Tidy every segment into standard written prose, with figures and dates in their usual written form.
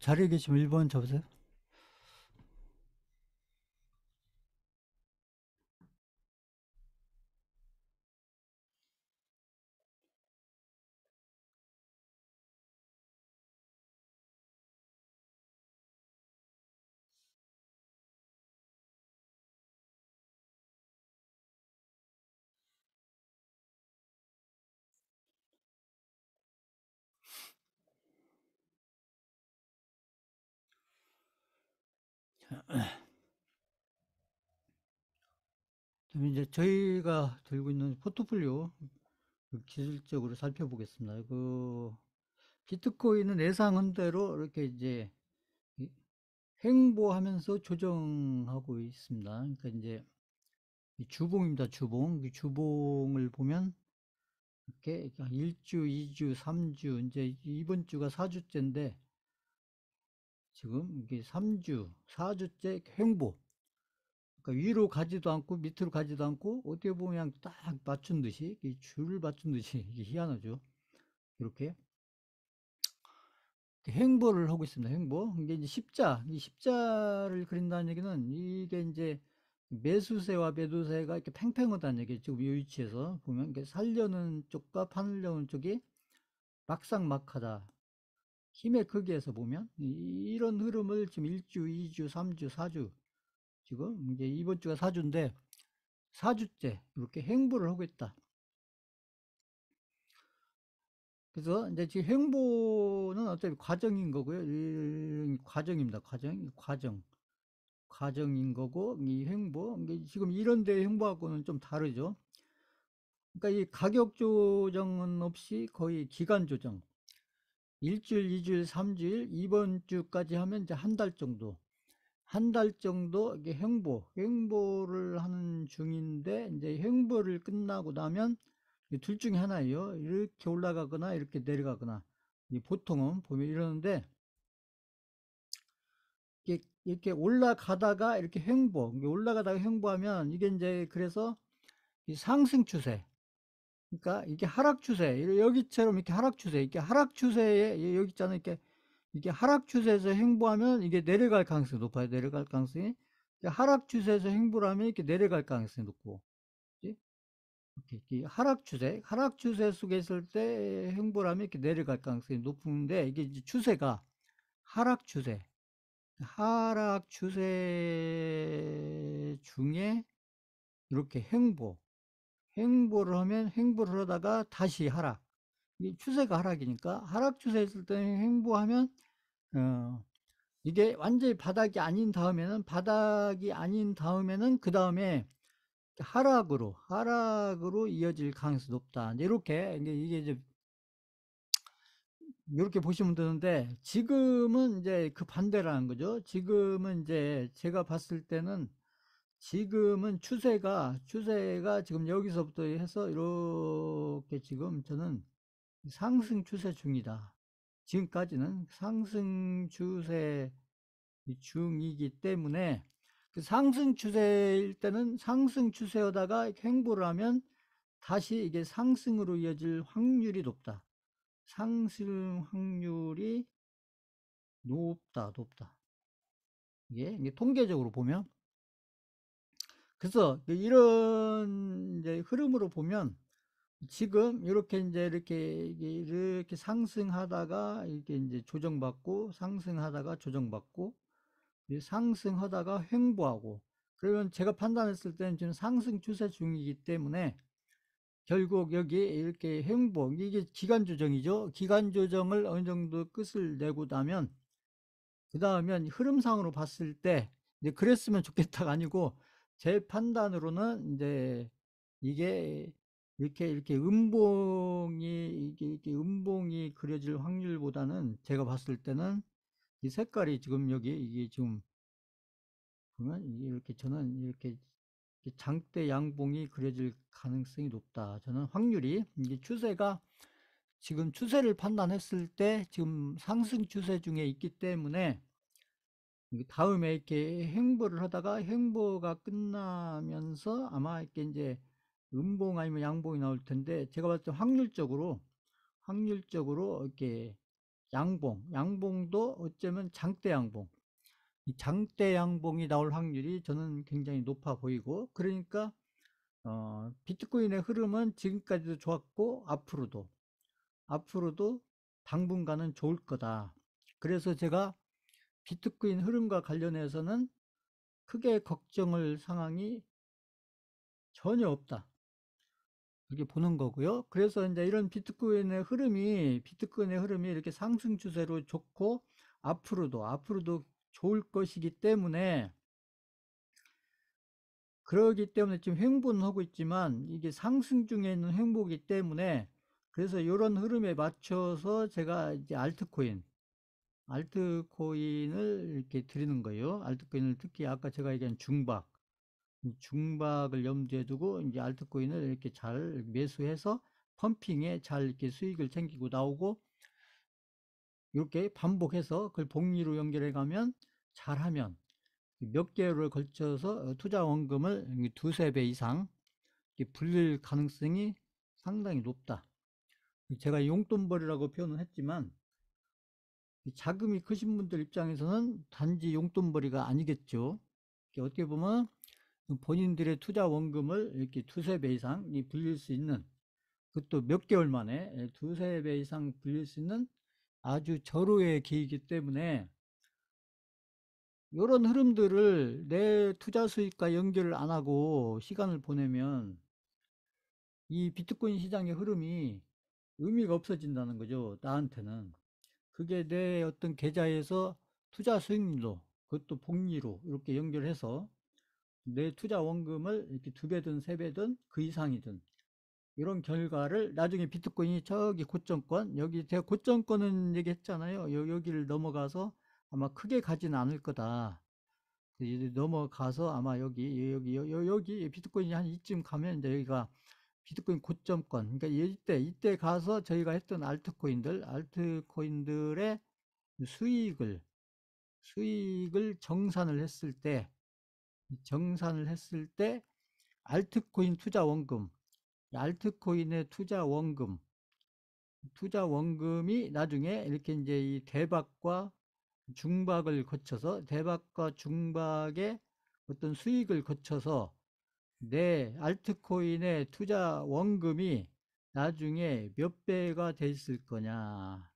자리에 계시면 1번 잡으세요. 그럼 이제 저희가 들고 있는 포트폴리오 기술적으로 살펴보겠습니다. 비트코인은 예상한 대로 이렇게 이제 횡보하면서 조정하고 있습니다. 그러니까 이제 이 주봉입니다. 주봉. 이 주봉을 보면 이렇게 1주, 2주, 3주, 이제 이번 주가 4주째인데 지금 이게 3주, 4주째 횡보. 그러니까 위로 가지도 않고 밑으로 가지도 않고 어떻게 보면 딱 맞춘 듯이 줄을 맞춘 듯이 이게 희한하죠. 이렇게 행보를 하고 있습니다. 행보. 이게 이제 이 십자를 그린다는 얘기는 이게 이제 매수세와 매도세가 이렇게 팽팽하다는 얘기죠. 지금 이 위치에서 보면 이게 살려는 쪽과 팔려는 쪽이 막상막하다. 힘의 크기에서 보면 이런 흐름을 지금 1주, 2주, 3주, 4주 지금 이제 이번 주가 4주인데 4주째 이렇게 행보를 하고 있다. 그래서 이제 지금 행보는 어차피 과정인 거고요. 이 과정입니다. 과정인 거고 이 행보 이게 지금 이런 데 행보하고는 좀 다르죠. 그러니까 이 가격 조정은 없이 거의 기간 조정. 일주일, 2주일, 3주일 이번 주까지 하면 이제 한 달 정도. 한 달 정도 이게 행보를 하는 중인데 이제 행보를 끝나고 나면 둘 중에 하나예요. 이렇게 올라가거나 이렇게 내려가거나. 보통은 보면 이러는데 이렇게 올라가다가 이렇게 올라가다가 횡보하면 이게 이제 그래서 이 상승 추세. 그러니까 이게 하락 추세. 여기처럼 이렇게 하락 추세. 이렇게 하락 추세에 여기 있잖아요. 이게 하락 추세에서 횡보하면 이게 내려갈 가능성이 높아요. 내려갈 가능성이. 하락 추세에서 횡보를 하면 이렇게 내려갈 가능성이 높고. 그치? 이렇게 하락 추세 속에 있을 때 횡보를 하면 이렇게 내려갈 가능성이 높은데 이게 이제 추세가 하락 추세. 하락 추세 중에 이렇게 행보를 하다가 다시 하락. 이 추세가 하락이니까 하락 추세 있을 때 행보하면 어, 이게 완전히 바닥이 아닌 다음에는 그 다음에 하락으로 이어질 가능성이 높다. 이렇게 이게 이제 이렇게 보시면 되는데 지금은 이제 그 반대라는 거죠. 지금은 이제 제가 봤을 때는 지금은 추세가 지금 여기서부터 해서 이렇게 지금 저는 상승 추세 중이다. 지금까지는 상승 추세 중이기 때문에 그 상승 추세일 때는 상승 추세하다가 횡보를 하면 다시 이게 상승으로 이어질 확률이 높다. 상승 확률이 높다. 이게 통계적으로 보면. 그래서 이런 이제 흐름으로 보면 지금 이렇게 상승하다가 이게 이제 조정받고 상승하다가 조정받고 상승하다가 횡보하고 그러면 제가 판단했을 때는 지금 상승 추세 중이기 때문에 결국 여기 이렇게 이게 기간 조정이죠. 기간 조정을 어느 정도 끝을 내고 나면 그 다음엔 흐름상으로 봤을 때 이제 그랬으면 좋겠다가 아니고 제 판단으로는 이제 이게 이렇게 음봉이 그려질 확률보다는 제가 봤을 때는 이 색깔이 지금 이게 지금 보면 이렇게 저는 이렇게 장대 양봉이 그려질 가능성이 높다. 저는 확률이 이게 지금 추세를 판단했을 때 지금 상승 추세 중에 있기 때문에 다음에 이렇게 횡보를 하다가 횡보가 끝나면서 아마 이렇게 이제 음봉 아니면 양봉이 나올 텐데 제가 봤을 때 확률적으로 이렇게 양봉도 어쩌면 장대 양봉. 이 장대 양봉이 나올 확률이 저는 굉장히 높아 보이고, 그러니까 비트코인의 흐름은 지금까지도 좋았고 앞으로도 당분간은 좋을 거다. 그래서 제가 비트코인 흐름과 관련해서는 크게 걱정을 상황이 전혀 없다, 이렇게 보는 거고요. 그래서 이제 이런 비트코인의 흐름이 이렇게 상승 추세로 좋고, 앞으로도 좋을 것이기 때문에, 그러기 때문에 지금 횡보는 하고 있지만 이게 상승 중에 있는 횡보이기 때문에, 그래서 이런 흐름에 맞춰서 제가 이제 알트코인을 이렇게 드리는 거예요. 알트코인을 특히 아까 제가 얘기한 중박을 염두에 두고 이제 알트코인을 이렇게 잘 매수해서 펌핑에 잘 이렇게 수익을 챙기고 나오고, 이렇게 반복해서 그걸 복리로 연결해 가면, 잘하면 몇 개월을 걸쳐서 투자 원금을 두세 배 이상 불릴 가능성이 상당히 높다. 제가 용돈벌이라고 표현을 했지만, 자금이 크신 분들 입장에서는 단지 용돈벌이가 아니겠죠. 어떻게 보면 본인들의 투자 원금을 이렇게 두세 배 이상 불릴 수 있는, 그것도 몇 개월 만에 두세 배 이상 불릴 수 있는 아주 절호의 기회이기 때문에, 이런 흐름들을 내 투자 수익과 연결을 안 하고 시간을 보내면 이 비트코인 시장의 흐름이 의미가 없어진다는 거죠, 나한테는. 그게 내 어떤 계좌에서 투자 수익률로, 그것도 복리로 이렇게 연결해서 내 투자 원금을 이렇게 두 배든 세 배든 그 이상이든, 이런 결과를 나중에 비트코인이 저기 고점권, 여기 제가 고점권은 얘기했잖아요. 여기를 넘어가서 아마 크게 가지는 않을 거다. 넘어가서 아마 여기 비트코인이 한 이쯤 가면 이제 여기가 비트코인 고점권. 그러니까 이때 가서 저희가 했던 알트코인들의 수익을 정산을 했을 때 알트코인 투자 원금, 알트코인의 투자 원금이 나중에 이렇게 이제 이 대박과 중박의 어떤 수익을 거쳐서 내 알트코인의 투자 원금이 나중에 몇 배가 돼 있을 거냐.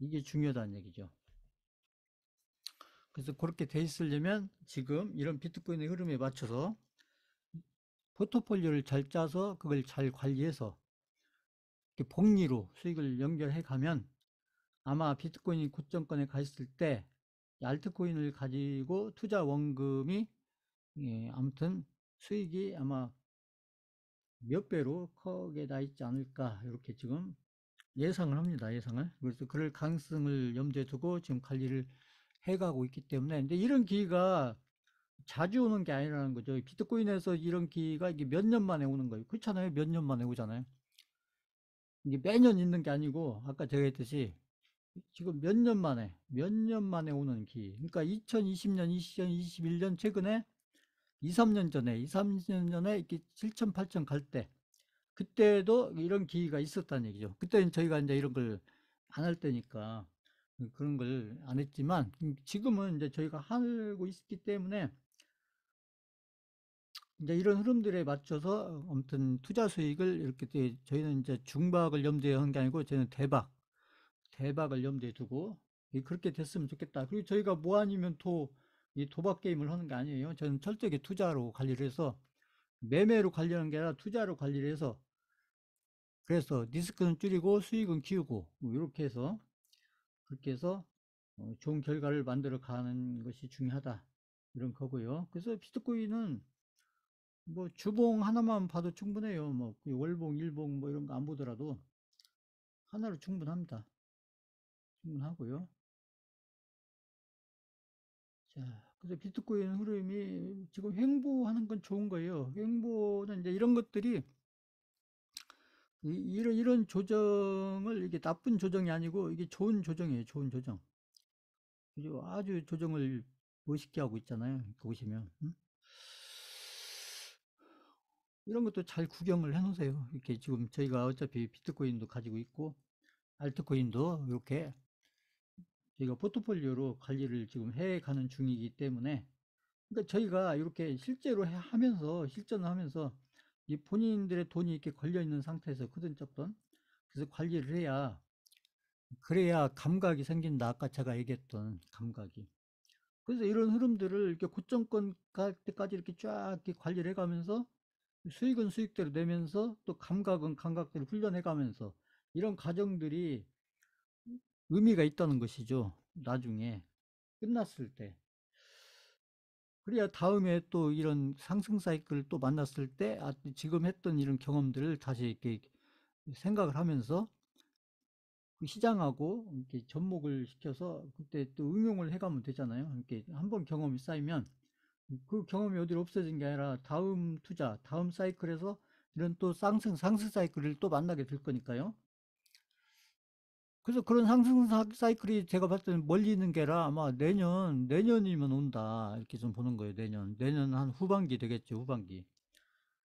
이게 중요하다는 얘기죠. 그래서 그렇게 돼 있으려면 지금 이런 비트코인의 흐름에 맞춰서 포트폴리오를 잘 짜서 그걸 잘 관리해서 이렇게 복리로 수익을 연결해 가면, 아마 비트코인이 고점권에 가 있을 때 알트코인을 가지고 투자 원금이, 아무튼 수익이 아마 몇 배로 크게 나 있지 않을까, 이렇게 지금 예상을 합니다. 예상을. 그래서 그럴 가능성을 염두에 두고 지금 관리를 해가고 있기 때문에, 근데 이런 기회가 자주 오는 게 아니라는 거죠. 비트코인에서 이런 기회가 이게 몇 년 만에 오는 거예요. 그렇잖아요. 몇 년 만에 오잖아요. 이게 매년 있는 게 아니고, 아까 제가 했듯이 지금 몇 년 만에 오는 기회. 그러니까 2020년, 2021년 최근에 2, 3년 전에 이렇게 7천, 8천 갈 때, 그때도 이런 기회가 있었다는 얘기죠. 그때는 저희가 이제 이런 걸 안 할 때니까 그런 걸 안 했지만, 지금은 이제 저희가 하고 있기 때문에 이제 이런 흐름들에 맞춰서 아무튼 투자 수익을 이렇게, 저희는 이제 중박을 염두에 한 게 아니고 저는 대박을 염두에 두고 그렇게 됐으면 좋겠다. 그리고 저희가 뭐 아니면 이 도박 게임을 하는 게 아니에요. 저는 철저하게 투자로 관리를 해서, 매매로 관리하는 게 아니라 투자로 관리를 해서, 그래서 리스크는 줄이고 수익은 키우고, 뭐 이렇게 해서, 그렇게 해서 좋은 결과를 만들어 가는 것이 중요하다, 이런 거고요. 그래서 비트코인은 뭐 주봉 하나만 봐도 충분해요. 뭐 월봉, 일봉 뭐 이런 거 안 보더라도 하나로 충분합니다. 충분하고요. 자, 그래서 비트코인 흐름이 지금 횡보하는 건 좋은 거예요. 횡보는 이제 이런 것들이, 이런 조정을, 이게 나쁜 조정이 아니고 이게 좋은 조정이에요. 좋은 조정. 그죠? 아주 조정을 멋있게 하고 있잖아요. 보시면. 이런 것도 잘 구경을 해 놓으세요. 이렇게 지금 저희가 어차피 비트코인도 가지고 있고, 알트코인도 이렇게 저희가 포트폴리오로 관리를 지금 해 가는 중이기 때문에, 그러니까 저희가 이렇게 실제로 하면서 실전을 하면서 이 본인들의 돈이 이렇게 걸려 있는 상태에서 크든 그래서 관리를 해야, 그래야 감각이 생긴다. 아까 제가 얘기했던 감각이. 그래서 이런 흐름들을 이렇게 고점권 갈 때까지 이렇게 쫙 이렇게 관리를 해가면서 수익은 수익대로 내면서 또 감각은 감각대로 훈련해가면서 이런 과정들이 의미가 있다는 것이죠. 나중에 끝났을 때. 그래야 다음에 또 이런 상승 사이클을 또 만났을 때, 아, 지금 했던 이런 경험들을 다시 이렇게 생각을 하면서 그 시장하고 이렇게 접목을 시켜서 그때 또 응용을 해가면 되잖아요. 이렇게 한번 경험이 쌓이면 그 경험이 어디로 없어진 게 아니라 다음 투자, 다음 사이클에서 이런 또 상승 사이클을 또 만나게 될 거니까요. 그래서 그런 상승 사이클이 제가 봤을 때는 멀리 있는 게 아니라 아마 내년이면 온다. 이렇게 좀 보는 거예요. 내년 한 후반기 되겠죠. 후반기.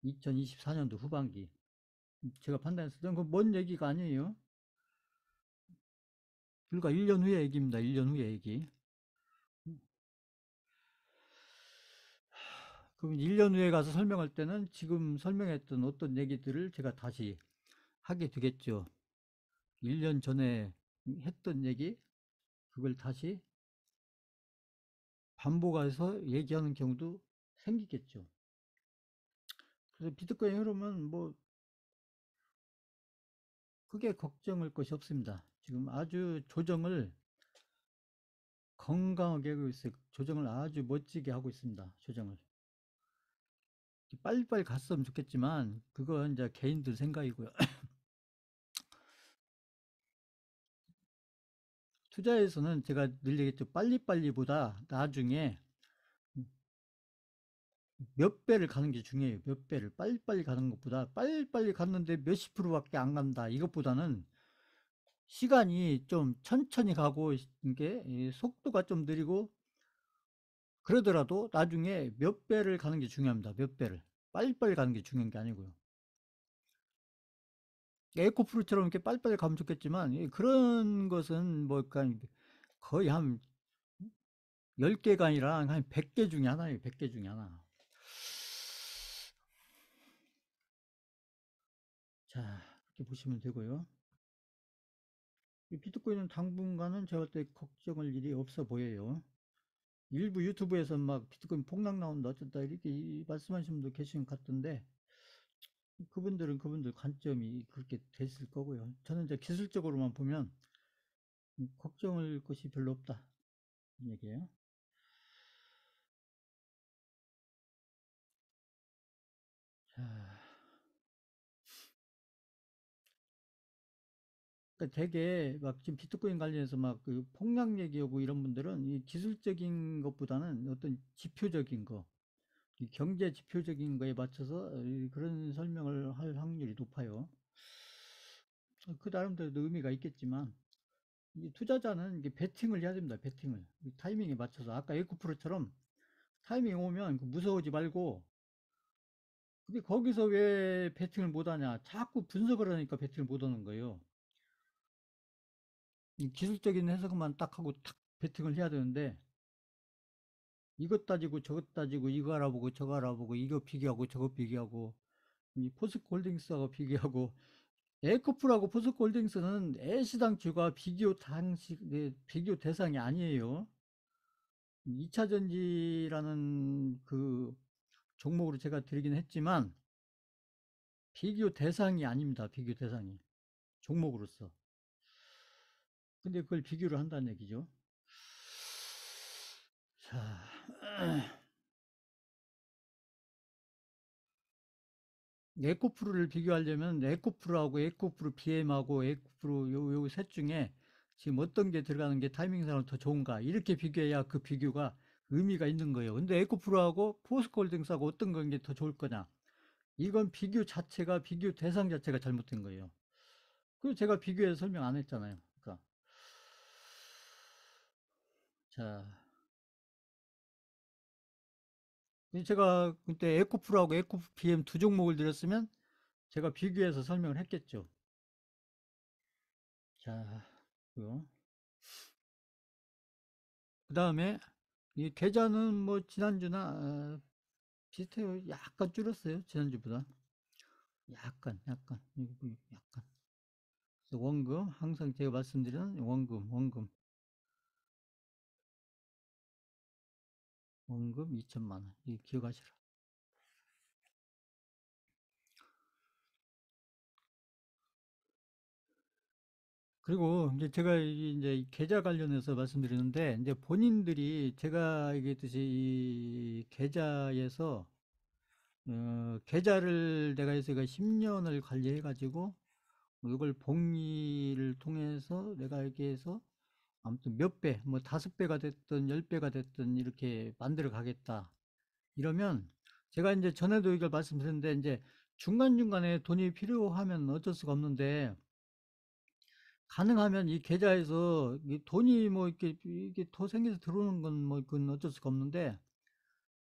2024년도 후반기. 제가 판단했을 때는 그 먼 얘기가 아니에요. 불과 1년 후의 얘기입니다. 1년 후의 얘기. 그럼 1년 후에 가서 설명할 때는 지금 설명했던 어떤 얘기들을 제가 다시 하게 되겠죠. 1년 전에 했던 얘기, 그걸 다시 반복해서 얘기하는 경우도 생기겠죠. 그래서 비트코인 흐름은 뭐 크게 걱정할 것이 없습니다. 지금 아주 조정을 건강하게 하고 있어요. 조정을 아주 멋지게 하고 있습니다. 조정을. 빨리빨리 갔으면 좋겠지만 그건 이제 개인들 생각이고요. 투자에서는 제가 늘 얘기했죠. 빨리빨리보다 나중에 몇 배를 가는 게 중요해요. 몇 배를. 빨리빨리 가는 것보다, 빨리빨리 갔는데 몇십 프로밖에 안 간다. 이것보다는 시간이 좀 천천히 가고, 이게 속도가 좀 느리고 그러더라도 나중에 몇 배를 가는 게 중요합니다. 몇 배를. 빨리빨리 가는 게 중요한 게 아니고요. 에코프루처럼 이렇게 빨리빨리 가면 좋겠지만 그런 것은 뭐 거의 한 10개가 아니라 한 100개 중에 하나예요. 100개 중에 하나. 자, 이렇게 보시면 되고요. 이 비트코인은 당분간은 제가 볼 때 걱정할 일이 없어 보여요. 일부 유튜브에서 막 비트코인 폭락 나온다 어쩐다 이렇게 말씀하시는 분도 계신 것 같던데, 그분들은 그분들 관점이 그렇게 됐을 거고요. 저는 이제 기술적으로만 보면 걱정할 것이 별로 없다 이 얘기예요. 자, 그러니까 되게 막 지금 비트코인 관련해서 막 그 폭락 얘기하고 이런 분들은 이 기술적인 것보다는 어떤 지표적인 거, 이 경제 지표적인 거에 맞춰서 그런 설명을 할 확률이 높아요. 그 나름대로 의미가 있겠지만, 이 투자자는 이게 베팅을 해야 됩니다. 베팅을. 이 타이밍에 맞춰서. 아까 에코프로처럼 타이밍 오면 무서워하지 말고, 근데 거기서 왜 베팅을 못 하냐? 자꾸 분석을 하니까 베팅을 못 하는 거예요. 이 기술적인 해석만 딱 하고 탁 베팅을 해야 되는데, 이것 따지고 저것 따지고 이거 알아보고 저거 알아보고 이거 비교하고 저거 비교하고 이 포스코홀딩스하고 비교하고, 에코프라고 포스코홀딩스는 애시당초가 비교 대상이 아니에요. 2차 전지라는 그 종목으로 제가 드리긴 했지만 비교 대상이 아닙니다. 비교 대상이 종목으로서. 근데 그걸 비교를 한다는 얘기죠. 자, 에코프로를 비교하려면 에코프로하고 에코프로 BM하고 에코프로 요 셋 중에 지금 어떤 게 들어가는 게 타이밍상으로 더 좋은가, 이렇게 비교해야 그 비교가 의미가 있는 거예요. 근데 에코프로하고 포스코홀딩스하고 어떤 건 게 더 좋을 거냐, 이건 비교 자체가, 비교 대상 자체가 잘못된 거예요. 그리고 제가 비교해서 설명 안 했잖아요. 그러니까 자, 제가 그때 에코프로하고 에코프 BM 두 종목을 드렸으면 제가 비교해서 설명을 했겠죠. 자, 그 다음에 이 계좌는 뭐 지난주나 비슷해요. 약간 줄었어요. 지난주보다. 약간. 그래서 원금, 항상 제가 말씀드리는 원금 2천만 원. 이 기억하시라. 그리고 이제 제가 이제 이 계좌 관련해서 말씀드리는데, 이제 본인들이 제가 얘기했듯이 이 계좌에서 계좌를 내가 해서 10년을 관리해가지고 이걸 복리를 통해서 내가 이렇게 해서 아무튼 몇 배, 뭐 5배가 됐든 10배가 됐든 이렇게 만들어 가겠다. 이러면 제가 이제 전에도 이걸 말씀드렸는데, 이제 중간중간에 돈이 필요하면 어쩔 수가 없는데, 가능하면 이 계좌에서 이 돈이 뭐 이게 더 생겨서 들어오는 건 뭐 그건 어쩔 수가 없는데,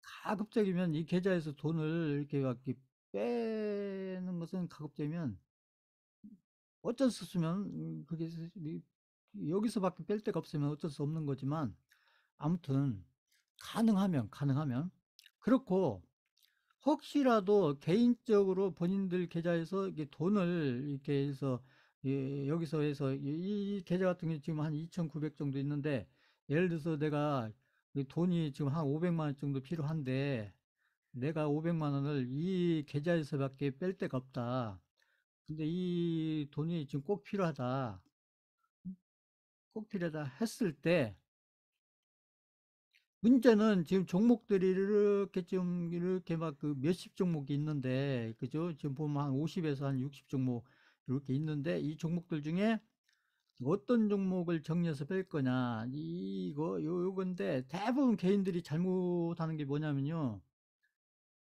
가급적이면 이 계좌에서 돈을 이렇게 막 이렇게 빼는 것은 가급적이면 어쩔 수 없으면 그게 여기서밖에 뺄 데가 없으면 어쩔 수 없는 거지만, 아무튼 가능하면 그렇고, 혹시라도 개인적으로 본인들 계좌에서 이게 돈을 이렇게 해서 여기서 해서 이 계좌 같은 게 지금 한 2,900 정도 있는데, 예를 들어서 내가 이 돈이 지금 한 500만 원 정도 필요한데, 내가 500만 원을 이 계좌에서밖에 뺄 데가 없다. 근데 이 돈이 지금 꼭 필요하다 했을 때, 문제는 지금 종목들이 이렇게 좀 이렇게 막 그 몇십 종목이 있는데, 그죠? 지금 보면 한 50에서 한 60 종목 이렇게 있는데, 이 종목들 중에 어떤 종목을 정리해서 뺄 거냐, 요건데, 대부분 개인들이 잘못하는 게 뭐냐면요.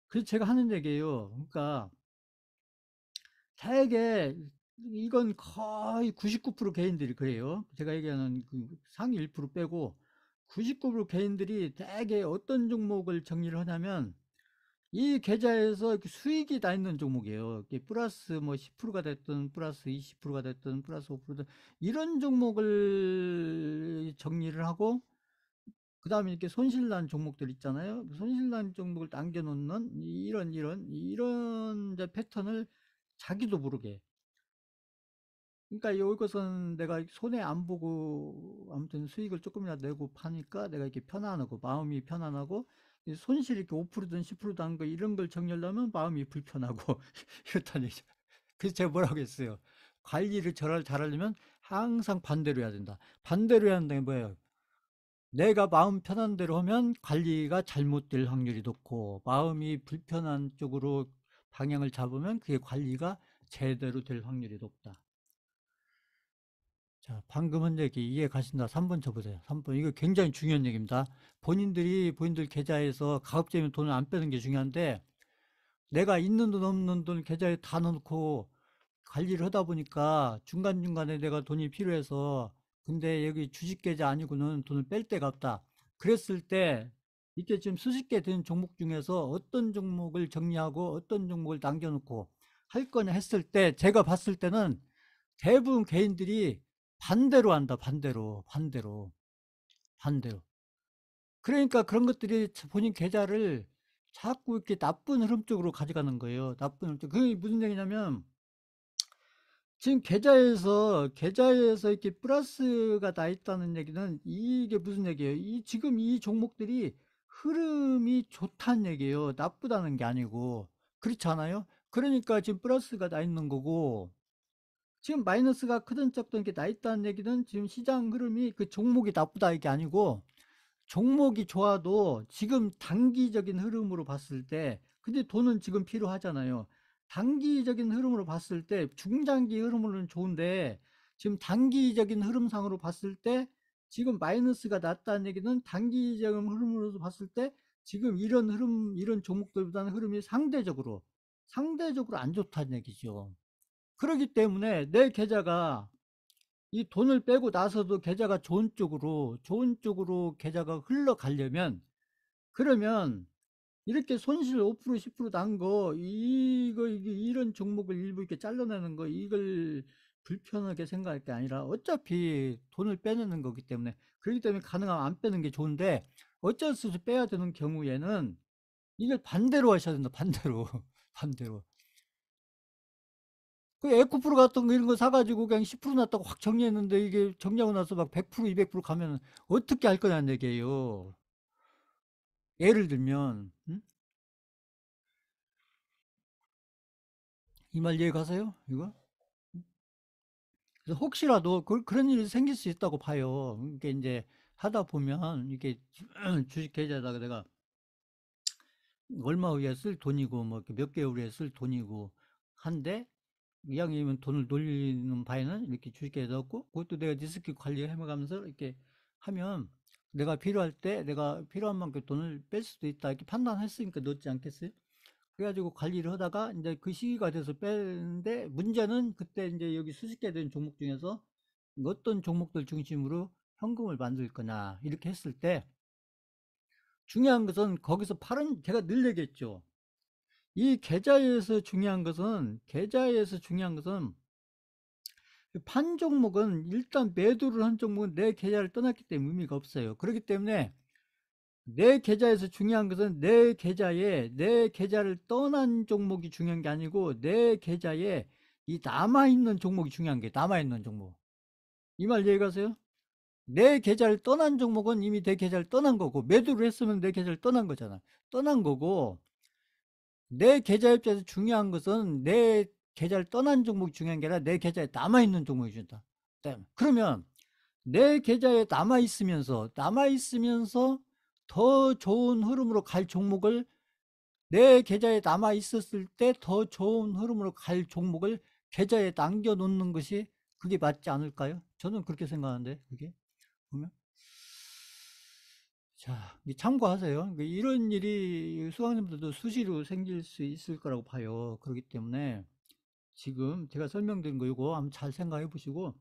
그래서 제가 하는 얘기예요. 그러니까 되게 이건 거의 99% 개인들이 그래요. 제가 얘기하는 그 상위 1% 빼고 99% 개인들이 되게 어떤 종목을 정리를 하냐면, 이 계좌에서 수익이 나 있는 종목이에요. 플러스 뭐 10%가 됐든 플러스 20%가 됐든 플러스 5%든 이런 종목을 정리를 하고, 그다음에 이렇게 손실난 종목들 있잖아요. 손실난 종목을 남겨놓는 이런 이제 패턴을 자기도 모르게. 그러니까 이것은 내가 손해 안 보고 아무튼 수익을 조금이라도 내고 파니까 내가 이렇게 편안하고 마음이 편안하고, 손실이 이렇게 5%든 10%든 한 거 이런 걸 정리하려면 마음이 불편하고 이렇다는 얘기죠. 그래서 제가 뭐라고 했어요. 관리를 잘하려면 항상 반대로 해야 된다. 반대로 해야 한다는 게 뭐예요? 내가 마음 편한 대로 하면 관리가 잘못될 확률이 높고, 마음이 불편한 쪽으로 방향을 잡으면 그게 관리가 제대로 될 확률이 높다. 자, 방금 한 얘기 이해 가신다. 3번 쳐보세요. 3번. 이거 굉장히 중요한 얘기입니다. 본인들 계좌에서 가급적이면 돈을 안 빼는 게 중요한데, 내가 있는 돈 없는 돈 계좌에 다 넣고 관리를 하다 보니까 중간중간에 내가 돈이 필요해서, 근데 여기 주식 계좌 아니고는 돈을 뺄 데가 없다. 그랬을 때 이게 지금 수십 개 된 종목 중에서 어떤 종목을 정리하고 어떤 종목을 남겨놓고 할 거냐 했을 때, 제가 봤을 때는 대부분 개인들이 반대로 한다. 반대로. 그러니까 그런 것들이 본인 계좌를 자꾸 이렇게 나쁜 흐름 쪽으로 가져가는 거예요. 나쁜 흐름 쪽. 그게 무슨 얘기냐면, 지금 계좌에서 이렇게 플러스가 나 있다는 얘기는 이게 무슨 얘기예요? 지금 이 종목들이 흐름이 좋다는 얘기예요. 나쁘다는 게 아니고. 그렇지 않아요? 그러니까 지금 플러스가 나 있는 거고, 지금 마이너스가 크든 적든 이렇게 나 있다는 얘기는 지금 시장 흐름이 그 종목이 나쁘다 이게 아니고, 종목이 좋아도 지금 단기적인 흐름으로 봤을 때, 근데 돈은 지금 필요하잖아요. 단기적인 흐름으로 봤을 때 중장기 흐름으로는 좋은데, 지금 단기적인 흐름상으로 봤을 때 지금 마이너스가 났다는 얘기는 단기적인 흐름으로 봤을 때 지금 이런 흐름, 이런 종목들보다는 흐름이 상대적으로 안 좋다는 얘기죠. 그렇기 때문에 내 계좌가 이 돈을 빼고 나서도 계좌가 좋은 쪽으로 계좌가 흘러가려면, 그러면 이렇게 손실 5% 10% 난 거, 이런 종목을 일부 이렇게 잘라내는 거, 이걸 불편하게 생각할 게 아니라 어차피 돈을 빼내는 거기 때문에, 그렇기 때문에 가능하면 안 빼는 게 좋은데, 어쩔 수 없이 빼야 되는 경우에는 이걸 반대로 하셔야 된다. 반대로. 반대로. 그 에코프로 같은 거 이런 거 사가지고 그냥 10% 났다고 확 정리했는데, 이게 정리하고 나서 막 100%, 200% 가면 어떻게 할 거냐는 얘기예요. 예를 들면, 응? 이 말 이해 가세요? 이거? 그래서 혹시라도 그런 일이 생길 수 있다고 봐요. 이게 이제 하다 보면 이게 주식 계좌에다가 내가 얼마 후에 쓸 돈이고 뭐 몇 개월 후에 쓸 돈이고 한데, 이왕이면 돈을 돌리는 바에는 이렇게 주식계좌에 넣고, 그것도 내가 리스크 관리해가면서 이렇게 하면 내가 필요할 때 내가 필요한 만큼 돈을 뺄 수도 있다 이렇게 판단했으니까 넣지 않겠어요? 그래가지고 관리를 하다가 이제 그 시기가 돼서 빼는데, 문제는 그때 이제 여기 수식되어 된 종목 중에서 어떤 종목들 중심으로 현금을 만들 거냐 이렇게 했을 때, 중요한 것은 거기서 팔은, 제가 늘 얘기했죠. 이 계좌에서 중요한 것은 판 종목은, 일단 매도를 한 종목은 내 계좌를 떠났기 때문에 의미가 없어요. 그렇기 때문에 내 계좌에서 중요한 것은 내 계좌를 떠난 종목이 중요한 게 아니고, 내 계좌에 이 남아있는 종목이 중요한 게, 남아있는 종목. 이 말 이해가세요? 내 계좌를 떠난 종목은 이미 내 계좌를 떠난 거고, 매도를 했으면 내 계좌를 떠난 거잖아. 떠난 거고, 내 계좌 입장에서 중요한 것은 내 계좌를 떠난 종목이 중요한 게 아니라 내 계좌에 남아있는 종목이 중요하다. 그러면 내 계좌에 남아있으면서 더 좋은 흐름으로 갈 종목을, 내 계좌에 남아있었을 때 더 좋은 흐름으로 갈 종목을 계좌에 남겨놓는 것이, 그게 맞지 않을까요? 저는 그렇게 생각하는데, 그게 보면. 자, 참고하세요. 그러니까 이런 일이 수강생들도 수시로 생길 수 있을 거라고 봐요. 그렇기 때문에 지금 제가 설명드린 거 이거 한번 잘 생각해 보시고,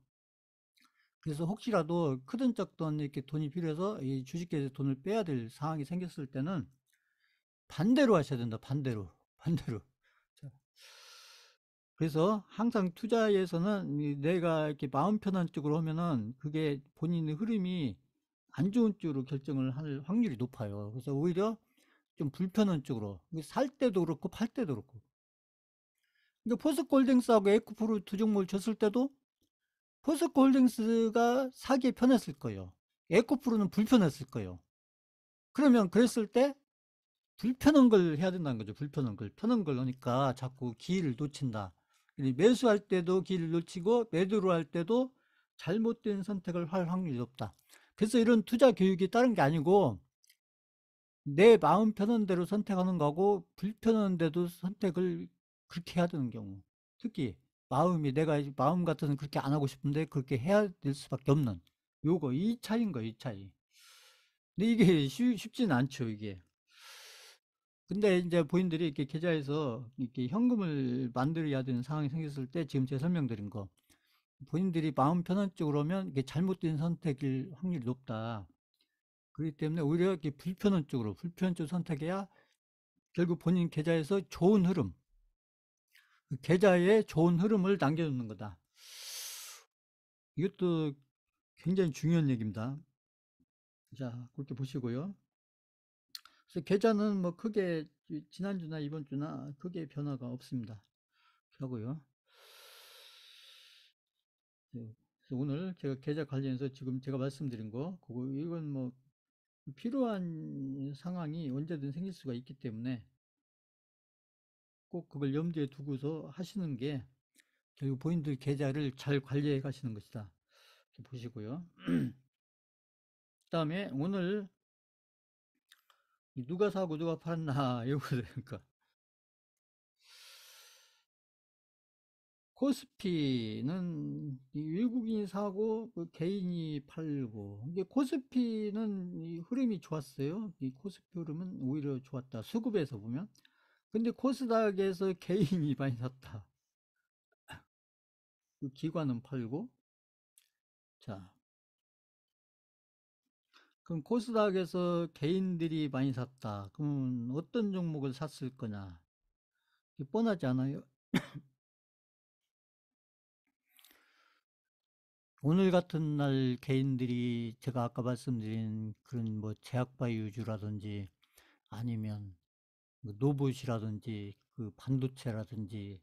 그래서 혹시라도 크든 작든 이렇게 돈이 필요해서 이 주식계에서 돈을 빼야 될 상황이 생겼을 때는 반대로 하셔야 된다. 반대로. 반대로. 자, 그래서 항상 투자에서는 내가 이렇게 마음 편한 쪽으로 하면은 그게 본인의 흐름이 안 좋은 쪽으로 결정을 할 확률이 높아요. 그래서 오히려 좀 불편한 쪽으로, 살 때도 그렇고 팔 때도 그렇고. 그러니까 포스코홀딩스하고 에코프로 두 종목을 줬을 때도 포스코홀딩스가 사기에 편했을 거예요. 에코프로는 불편했을 거예요. 그러면 그랬을 때 불편한 걸 해야 된다는 거죠. 불편한 걸. 편한 걸 하니까 자꾸 기회를 놓친다. 매수할 때도 기회를 놓치고, 매도를 할 때도 잘못된 선택을 할 확률이 높다. 그래서 이런 투자 교육이 다른 게 아니고, 내 마음 편한 대로 선택하는 거고, 불편한 데도 선택을 그렇게 해야 되는 경우. 특히 내가 마음 같아서는 그렇게 안 하고 싶은데 그렇게 해야 될 수밖에 없는, 이 차이인 거예요, 이 차이. 근데 이게 쉽지는 않죠, 이게. 근데 이제 본인들이 이렇게 계좌에서 이렇게 현금을 만들어야 되는 상황이 생겼을 때, 지금 제가 설명드린 거, 본인들이 마음 편한 쪽으로 하면 이게 잘못된 선택일 확률이 높다. 그렇기 때문에 오히려 이렇게 불편한 쪽으로 선택해야 결국 본인 계좌에서 좋은 흐름, 그 계좌에 좋은 흐름을 남겨놓는 거다. 이것도 굉장히 중요한 얘기입니다. 자, 그렇게 보시고요. 그래서 계좌는 뭐 크게 지난주나 이번 주나 크게 변화가 없습니다. 하고요. 네. 그래서 오늘 제가 계좌 관련해서 지금 제가 말씀드린 거, 이건 뭐 필요한 상황이 언제든 생길 수가 있기 때문에 꼭 그걸 염두에 두고서 하시는 게 결국 본인들 계좌를 잘 관리해 가시는 것이다. 이렇게 보시고요. 그다음에 오늘 누가 사고 누가 팔았나 이거 그러니까 코스피는 외국인이 사고 개인이 팔고, 이게 코스피는 이 흐름이 좋았어요. 이 코스피 흐름은 오히려 좋았다. 수급에서 보면. 근데 코스닥에서 개인이 많이 샀다. 그 기관은 팔고. 자, 그럼 코스닥에서 개인들이 많이 샀다. 그러면 어떤 종목을 샀을 거냐? 뻔하지 않아요? 오늘 같은 날 개인들이 제가 아까 말씀드린 그런 뭐 제약바이오주라든지 아니면 뭐 로봇이라든지 그 반도체라든지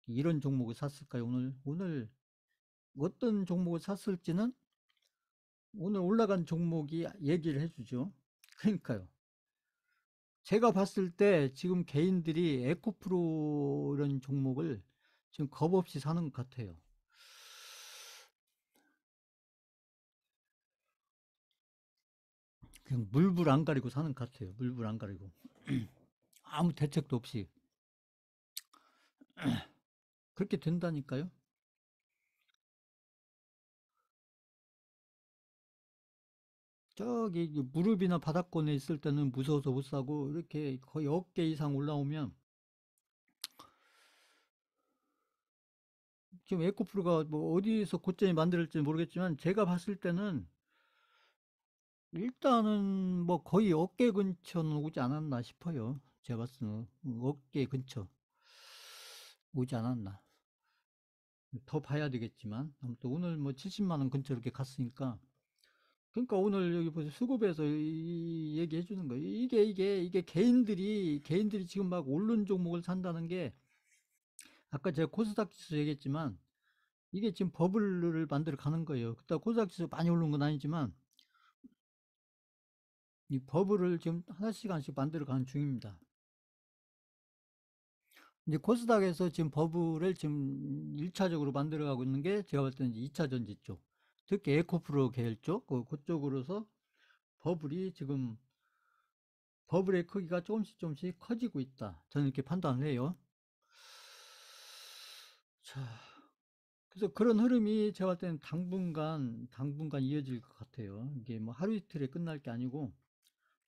이런 종목을 샀을까요? 오늘 어떤 종목을 샀을지는 오늘 올라간 종목이 얘기를 해주죠. 그러니까요. 제가 봤을 때 지금 개인들이 에코프로 이런 종목을 지금 겁 없이 사는 것 같아요. 그냥 물불 안 가리고 사는 것 같아요. 물불 안 가리고. 아무 대책도 없이. 그렇게 된다니까요. 저기 무릎이나 바닥권에 있을 때는 무서워서 못 사고 이렇게 거의 어깨 이상 올라오면 지금 에코프로가 뭐 어디서 고점이 만들어질지 모르겠지만 제가 봤을 때는 일단은 뭐 거의 어깨 근처는 오지 않았나 싶어요. 제가 봤을 때는 어깨 근처 오지 않았나. 더 봐야 되겠지만 아무튼 오늘 뭐 70만 원 근처 이렇게 갔으니까 그러니까 오늘 여기 보세요. 수급에서 얘기해 주는 거예요. 이게 개인들이 지금 막 오른 종목을 산다는 게 아까 제가 코스닥 지수 얘기했지만 이게 지금 버블을 만들어 가는 거예요. 그렇다고 코스닥 지수 많이 오른 건 아니지만 이 버블을 지금 하나씩 하나씩 만들어 가는 중입니다. 이제 코스닥에서 지금 버블을 지금 1차적으로 만들어 가고 있는 게 제가 볼 때는 2차 전지 쪽. 특히 에코프로 계열 쪽, 그쪽으로서 버블이 지금 버블의 크기가 조금씩 커지고 있다. 저는 이렇게 판단을 해요. 자, 그래서 그런 흐름이 제가 볼 때는 당분간 이어질 것 같아요. 이게 뭐 하루 이틀에 끝날 게 아니고,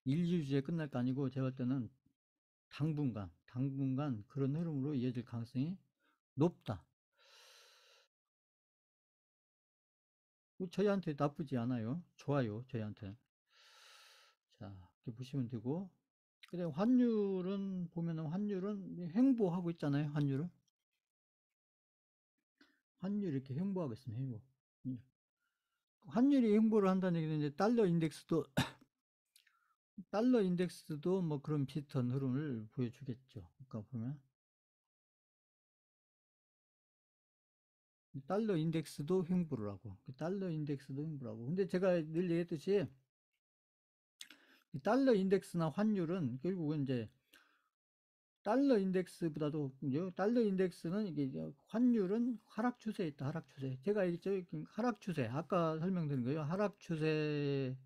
일, 2주에 끝날 게 아니고, 제가 볼 때는 당분간 그런 흐름으로 이어질 가능성이 높다. 저희한테 나쁘지 않아요. 좋아요, 저희한테. 자, 이렇게 보시면 되고. 근데 환율은, 보면은 환율은 횡보하고 있잖아요, 환율은. 환율이 이렇게 횡보하고 있습니다, 횡보. 환율이 횡보를 한다는 얘기는 이제 달러 인덱스도 뭐 그런 비슷한 흐름을 보여주겠죠. 그러니까 보면 달러 인덱스도 횡보를 하고 달러 인덱스도 횡보를 하고 근데 제가 늘 얘기했듯이 달러 인덱스나 환율은 결국은 이제 달러 인덱스보다도 달러 인덱스는 이게 환율은 하락 추세에 있다. 하락 추세. 제가 얘기했죠. 하락 추세. 아까 설명드린 거예요. 하락 추세.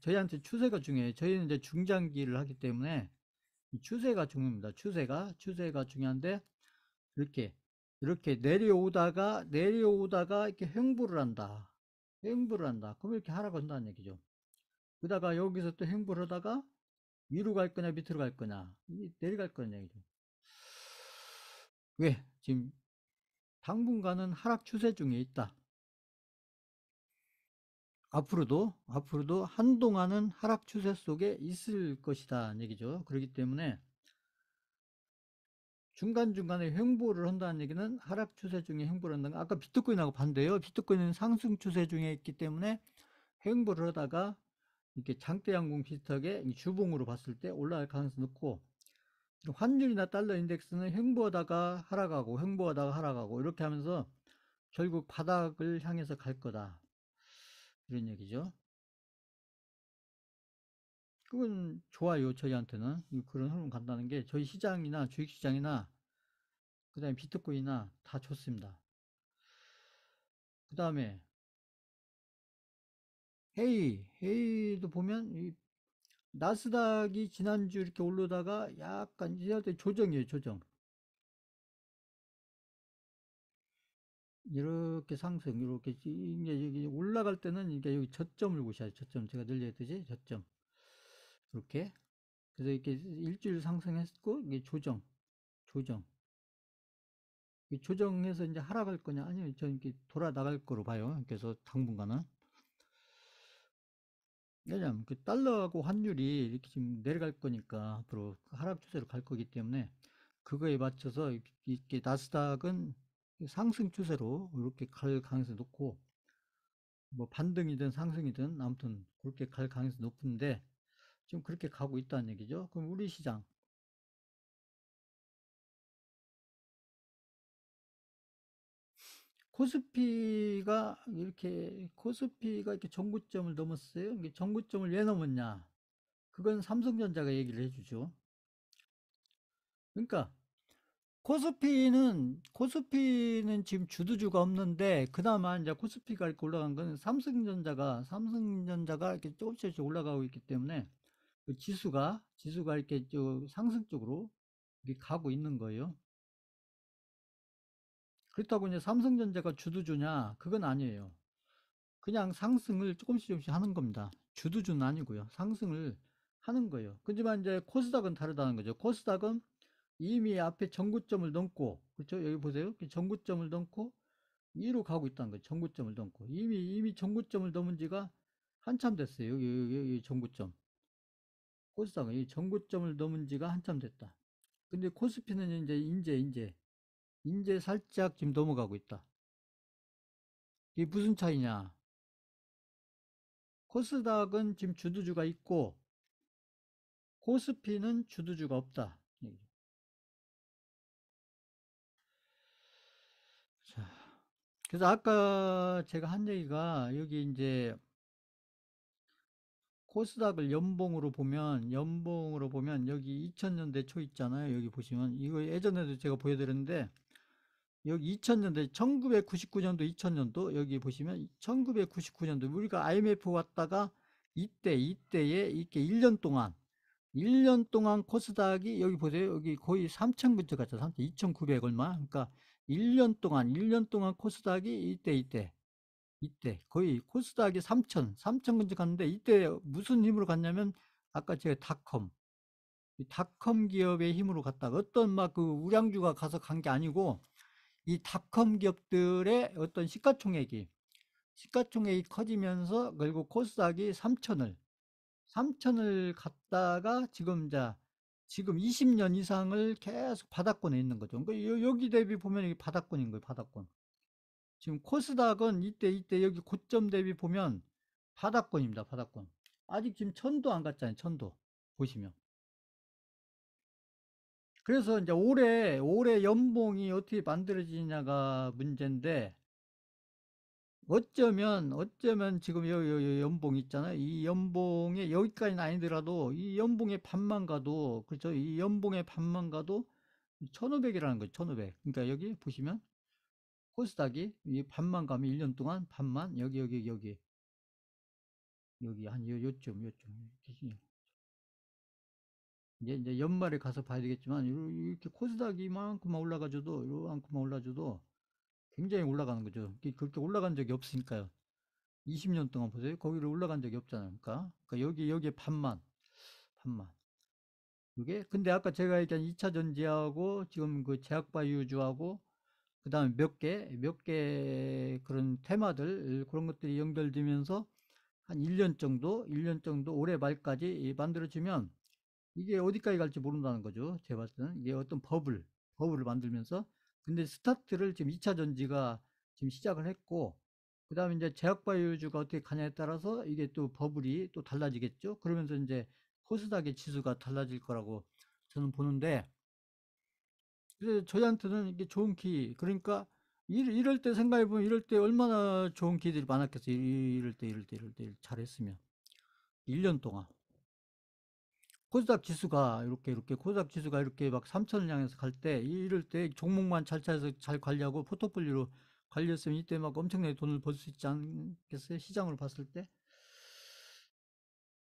저희한테 추세가 중요해요. 저희는 이제 중장기를 하기 때문에 추세가 중요합니다. 추세가 중요한데 이렇게 내려오다가 이렇게 횡보를 한다. 그럼 이렇게 하락을 한다는 얘기죠. 그러다가 여기서 또 횡보를 하다가 위로 갈 거냐 밑으로 갈 거냐 내려갈 거냐 얘기죠. 왜? 지금 당분간은 하락 추세 중에 있다. 앞으로도 한동안은 하락 추세 속에 있을 것이다 얘기죠. 그렇기 때문에 중간중간에 횡보를 한다는 얘기는 하락 추세 중에 횡보를 한다는 거. 아까 비트코인하고 반대예요. 비트코인은 상승 추세 중에 있기 때문에 횡보를 하다가 이렇게 장대 양봉 비슷하게 주봉으로 봤을 때 올라갈 가능성이 높고 환율이나 달러 인덱스는 횡보하다가 하락하고 이렇게 하면서 결국 바닥을 향해서 갈 거다. 이런 얘기죠. 그건 좋아요. 저희한테는 그런 흐름 간다는 게 저희 시장이나 주식시장이나 그다음에 비트코인이나 다 좋습니다. 그다음에 헤이도 보면 이 나스닥이 지난주 이렇게 올라다가 약간 이제 조정이에요, 조정. 이렇게 상승, 이렇게 이제 여기 올라갈 때는 이게 여기 저점을 보셔야 돼요. 저점. 제가 늘 얘기했듯이 저점. 이렇게. 그래서 이렇게 일주일 상승했고 이게 조정. 이 조정해서 이제 하락할 거냐? 아니요, 저는 이렇게 돌아 나갈 거로 봐요. 그래서 당분간은. 왜냐하면 그 달러하고 환율이 이렇게 지금 내려갈 거니까 앞으로 하락 추세로 갈 거기 때문에 그거에 맞춰서 이렇게 나스닥은 상승 추세로 이렇게 갈 가능성이 높고, 뭐 반등이든 상승이든 아무튼 그렇게 갈 가능성이 높은데 지금 그렇게 가고 있다는 얘기죠. 그럼 우리 시장 코스피가 이렇게 정구점을 넘었어요. 이게 정구점을 왜 넘었냐? 그건 삼성전자가 얘기를 해주죠. 그러니까 코스피는 지금 주도주가 없는데, 그나마 이제 코스피가 이렇게 올라간 건 삼성전자가 이렇게 조금씩 올라가고 있기 때문에 그 지수가 이렇게 상승 쪽으로 이렇게 가고 있는 거예요. 그렇다고 이제 삼성전자가 주도주냐? 그건 아니에요. 그냥 상승을 조금씩 하는 겁니다. 주도주는 아니고요. 상승을 하는 거예요. 그지만 이제 코스닥은 다르다는 거죠. 코스닥은 이미 앞에 전구점을 넘고, 그렇죠? 여기 보세요. 전구점을 넘고 위로 가고 있다는 거예요. 전구점을 넘고. 이미 전구점을 넘은 지가 한참 됐어요. 여기 전구점. 코스닥은 이 전구점을 넘은 지가 한참 됐다. 근데 코스피는 이제 살짝 지금 넘어가고 있다. 이게 무슨 차이냐? 코스닥은 지금 주도주가 있고 코스피는 주도주가 없다. 자, 그래서 아까 제가 한 얘기가 여기 이제 코스닥을 연봉으로 보면 여기 2000년대 초 있잖아요. 여기 보시면 이거 예전에도 제가 보여드렸는데 여기 2000년대 1999년도 2000년도 여기 보시면 1999년도 우리가 IMF 왔다가 이때에 이렇게 1년 동안 코스닥이 여기 보세요. 여기 거의 3천 근처 갔죠. 3천 2,900 얼마. 그러니까 1년 동안 코스닥이 이때 거의 코스닥이 3천 근처 갔는데 이때 무슨 힘으로 갔냐면 아까 제가 닷컴 기업의 힘으로 갔다가 어떤 막 그 우량주가 가서 간 게 아니고 이 닷컴 기업들의 어떤 시가총액이 커지면서 결국 코스닥이 3천을 갔다가 지금 20년 이상을 계속 바닥권에 있는 거죠. 그러니까 여기 대비 보면 이게 바닥권인 거예요, 바닥권. 지금 코스닥은 이때 여기 고점 대비 보면 바닥권입니다, 바닥권. 아직 지금 천도 안 갔잖아요, 천도. 보시면. 그래서 이제 올해 연봉이 어떻게 만들어지냐가 문제인데, 어쩌면 지금 요 연봉 있잖아요. 이 연봉에 여기까지는 아니더라도 이 연봉의 반만 가도, 그렇죠? 이 연봉의 반만 가도 1,500이라는 거죠. 1,500. 그러니까 여기 보시면 코스닥이 이 반만 가면 1년 동안 반만 여기 한 요쯤 이제 연말에 가서 봐야 되겠지만 이렇게 코스닥이 이만큼만 올라가줘도 이만큼만 올라줘도 굉장히 올라가는 거죠. 그렇게 올라간 적이 없으니까요. 20년 동안 보세요. 거기를 올라간 적이 없잖아요. 그러니까 여기에 반만. 이게 근데 아까 제가 얘기한 2차 전지하고 지금 그 제약바이오주하고 그다음에 몇 개 그런 테마들 그런 것들이 연결되면서 한 1년 정도 올해 말까지 만들어지면 이게 어디까지 갈지 모른다는 거죠. 제가 봤을 때는 이게 어떤 버블을 만들면서 근데 스타트를 지금 2차 전지가 지금 시작을 했고 그다음에 이제 제약바이오주가 어떻게 가냐에 따라서 이게 또 버블이 또 달라지겠죠. 그러면서 이제 코스닥의 지수가 달라질 거라고 저는 보는데 그래서 저희한테는 이게 좋은 기 그러니까 이럴 때 생각해 보면 이럴 때 얼마나 좋은 기들이 많았겠어요. 이럴 때 잘했으면 1년 동안 코스닥 지수가 이렇게 막 3천을 향해서 갈 때, 이럴 때 종목만 잘 찾아서 잘 관리하고 포트폴리오로 관리했으면 이때 막 엄청나게 돈을 벌 수 있지 않겠어요? 시장으로 봤을 때.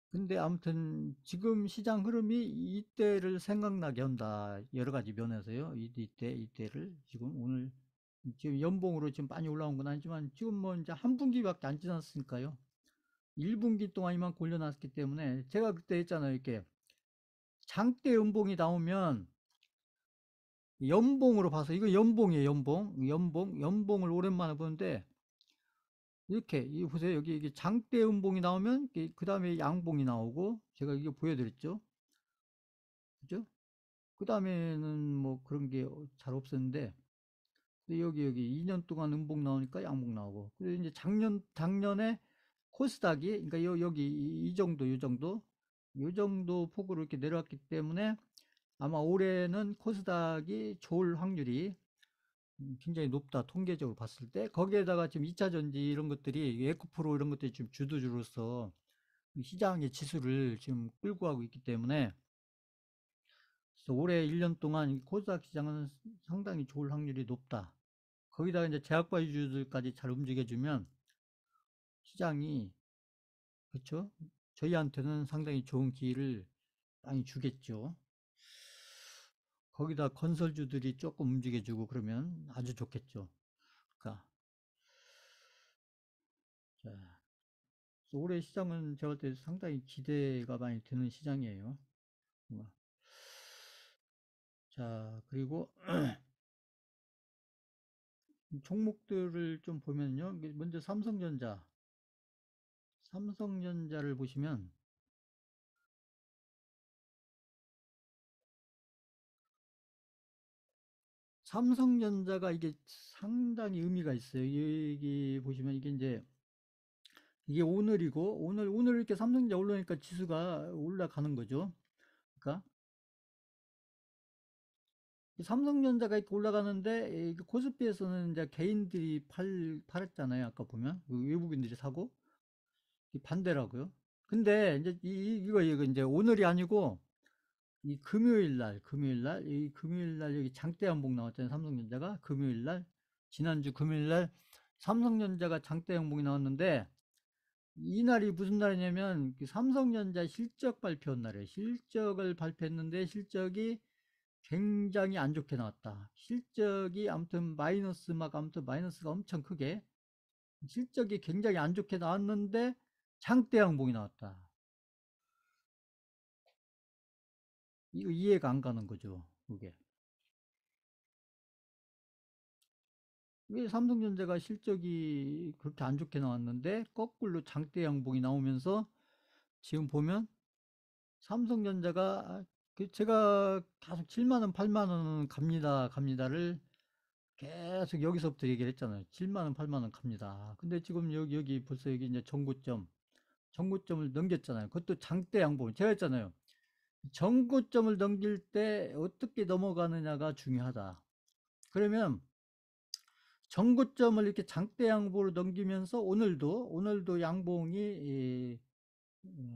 근데 아무튼 지금 시장 흐름이 이때를 생각나게 한다. 여러 가지 면에서요. 이때를 지금 오늘 지금 연봉으로 지금 많이 올라온 건 아니지만 지금 뭐 이제 한 분기밖에 안 지났으니까요. 1분기 동안 이만큼 올려놨기 때문에 제가 그때 했잖아요. 이렇게 장대 음봉이 나오면 연봉으로 봐서 이거 연봉이에요. 연봉을 오랜만에 보는데 이렇게 이거 보세요. 여기 이게 장대 음봉이 나오면 그 다음에 양봉이 나오고 제가 이거 보여드렸죠. 그죠? 그 다음에는 뭐 그런 게 잘 없었는데 근데 여기 2년 동안 음봉 나오니까 양봉 나오고. 그리고 이제 작년에 코스닥이, 그러니까 여기 이 정도, 요 정도 폭으로 이렇게 내려왔기 때문에 아마 올해는 코스닥이 좋을 확률이 굉장히 높다. 통계적으로 봤을 때. 거기에다가 지금 2차 전지 이런 것들이 에코프로 이런 것들이 지금 주도주로서 시장의 지수를 지금 끌고 가고 있기 때문에, 그래서 올해 1년 동안 이 코스닥 시장은 상당히 좋을 확률이 높다. 거기다가 이제 제약바이주들까지 잘 움직여주면 시장이, 그렇죠? 저희한테는 상당히 좋은 기회를 많이 주겠죠. 거기다 건설주들이 조금 움직여주고 그러면 아주 좋겠죠. 그러니까 자, 올해 시장은 제가 볼 때 상당히 기대가 많이 되는 시장이에요. 뭐, 자, 그리고 종목들을 좀 보면요. 먼저 삼성전자를 보시면 삼성전자가 이게 상당히 의미가 있어요. 여기 보시면 이게 이제 이게 오늘이고, 오늘 이렇게 삼성전자 올라오니까 지수가 올라가는 거죠. 그러니까 삼성전자가 이렇게 올라가는데 이 코스피에서는 이제 개인들이 팔았잖아요. 아까 보면 외국인들이 사고 반대라고요. 근데 이제 이거 이제 오늘이 아니고 이 금요일 날 여기 장대 양봉 나왔잖아요. 삼성전자가 금요일 날, 지난주 금요일 날 삼성전자가 장대 양봉이 나왔는데, 이날이 무슨 날이냐면 그 삼성전자 실적 발표한 날이에요. 실적을 발표했는데 실적이 굉장히 안 좋게 나왔다. 실적이 아무튼 마이너스가 엄청 크게, 실적이 굉장히 안 좋게 나왔는데 장대 양봉이 나왔다. 이거 이해가 안 가는 거죠. 그게. 왜 삼성전자가 실적이 그렇게 안 좋게 나왔는데 거꾸로 장대 양봉이 나오면서 지금 보면 삼성전자가 제가 계속 7만 원, 8만 원 갑니다를 계속 여기서부터 얘기를 했잖아요. 7만 원, 8만 원 갑니다. 근데 지금 여기 벌써 여기 이제 전고점을 넘겼잖아요. 그것도 장대 양봉. 제가 했잖아요. 전고점을 넘길 때 어떻게 넘어가느냐가 중요하다. 그러면 전고점을 이렇게 장대 양봉으로 넘기면서 오늘도 양봉이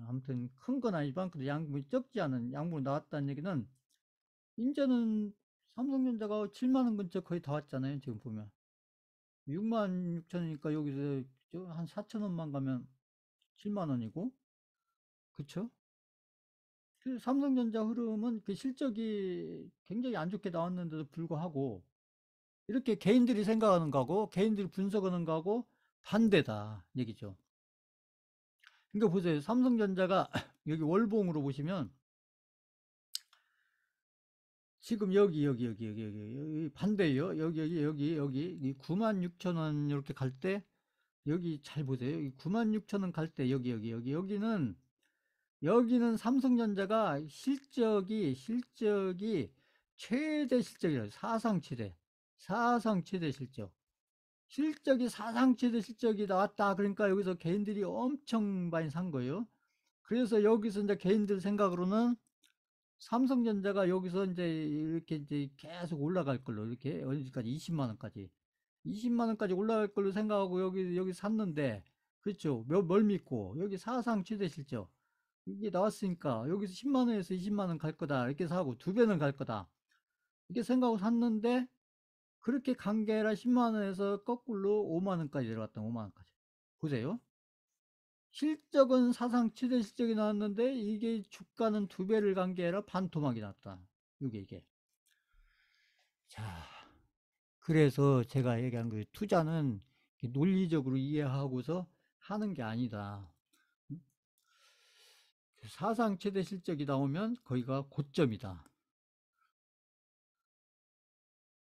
아무튼 큰 건 아니지만 그래도 양봉이 적지 않은 양봉이 나왔다는 얘기는 이제는 삼성전자가 7만 원 근처 거의 다 왔잖아요. 지금 보면 6만 6천 원이니까 여기서 한 4천 원만 가면 7만 원이고, 그쵸? 그 삼성전자 흐름은 그 실적이 굉장히 안 좋게 나왔는데도 불구하고 이렇게 개인들이 생각하는 거하고 개인들이 분석하는 거하고 반대다 얘기죠. 그러니까 보세요. 삼성전자가 여기 월봉으로 보시면 지금 여기 반대예요. 여기 9만 6천 원 이렇게 갈 때, 여기 잘 보세요. 여기 9만 6천 원 갈 때 여기는 삼성전자가 실적이 최대 실적이라요. 사상 최대 실적. 실적이 사상 최대 실적이 나왔다. 그러니까 여기서 개인들이 엄청 많이 산 거예요. 그래서 여기서 이제 개인들 생각으로는 삼성전자가 여기서 이제 이렇게 이제 계속 올라갈 걸로, 이렇게 어디까지 20만 원까지 20만 원까지 올라갈 걸로 생각하고 여기 샀는데, 그렇죠. 뭘 믿고 여기 사상 최대 실적 이게 나왔으니까 여기서 10만 원에서 20만 원 갈 거다 이렇게 사고 두 배는 갈 거다 이렇게 생각하고 샀는데, 그렇게 간 게 아니라 10만 원에서 거꾸로 5만 원까지 내려왔다. 5만 원까지 보세요. 실적은 사상 최대 실적이 나왔는데 이게 주가는 두 배를 간 게 아니라 반토막이 났다. 이게. 자, 그래서 제가 얘기한 거예요. 투자는 논리적으로 이해하고서 하는 게 아니다. 사상 최대 실적이 나오면 거기가 고점이다.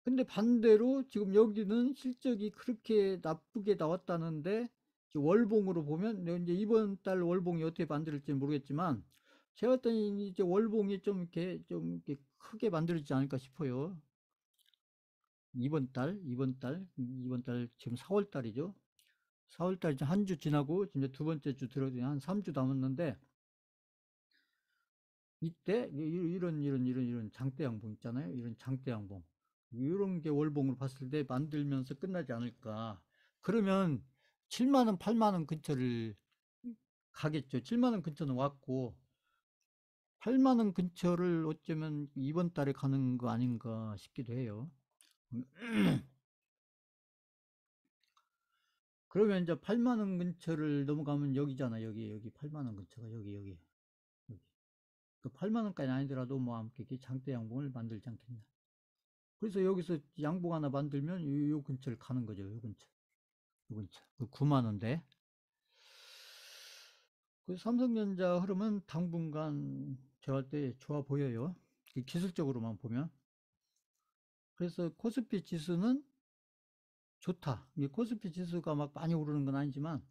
근데 반대로 지금 여기는 실적이 그렇게 나쁘게 나왔다는데 월봉으로 보면 이제 이번 달 월봉이 어떻게 만들어질지 모르겠지만 제가 봤더니 이제 월봉이 좀 이렇게 크게 만들어지지 않을까 싶어요. 이번 달 지금 4월 달이죠. 4월 달 이제 한 주 지나고 이제 두 번째 주 들어서 한 3주 남았는데 이때 이런 장대 양봉 있잖아요. 이런 장대 양봉. 이런 게 월봉으로 봤을 때 만들면서 끝나지 않을까. 그러면 7만 원, 8만 원 근처를 가겠죠. 7만 원 근처는 왔고 8만 원 근처를 어쩌면 이번 달에 가는 거 아닌가 싶기도 해요. 그러면 이제 8만 원 근처를 넘어가면 여기잖아. 여기 8만 원 근처가 여기. 그 8만 원까지 아니더라도 뭐 아무튼 이렇게 장대 양봉을 만들지 않겠냐. 그래서 여기서 양봉 하나 만들면 요 근처를 가는 거죠. 요 근처. 그 9만 원대. 그 삼성전자 흐름은 당분간 제가 할 때 좋아 보여요. 기술적으로만 보면. 그래서 코스피 지수는 좋다. 이 코스피 지수가 막 많이 오르는 건 아니지만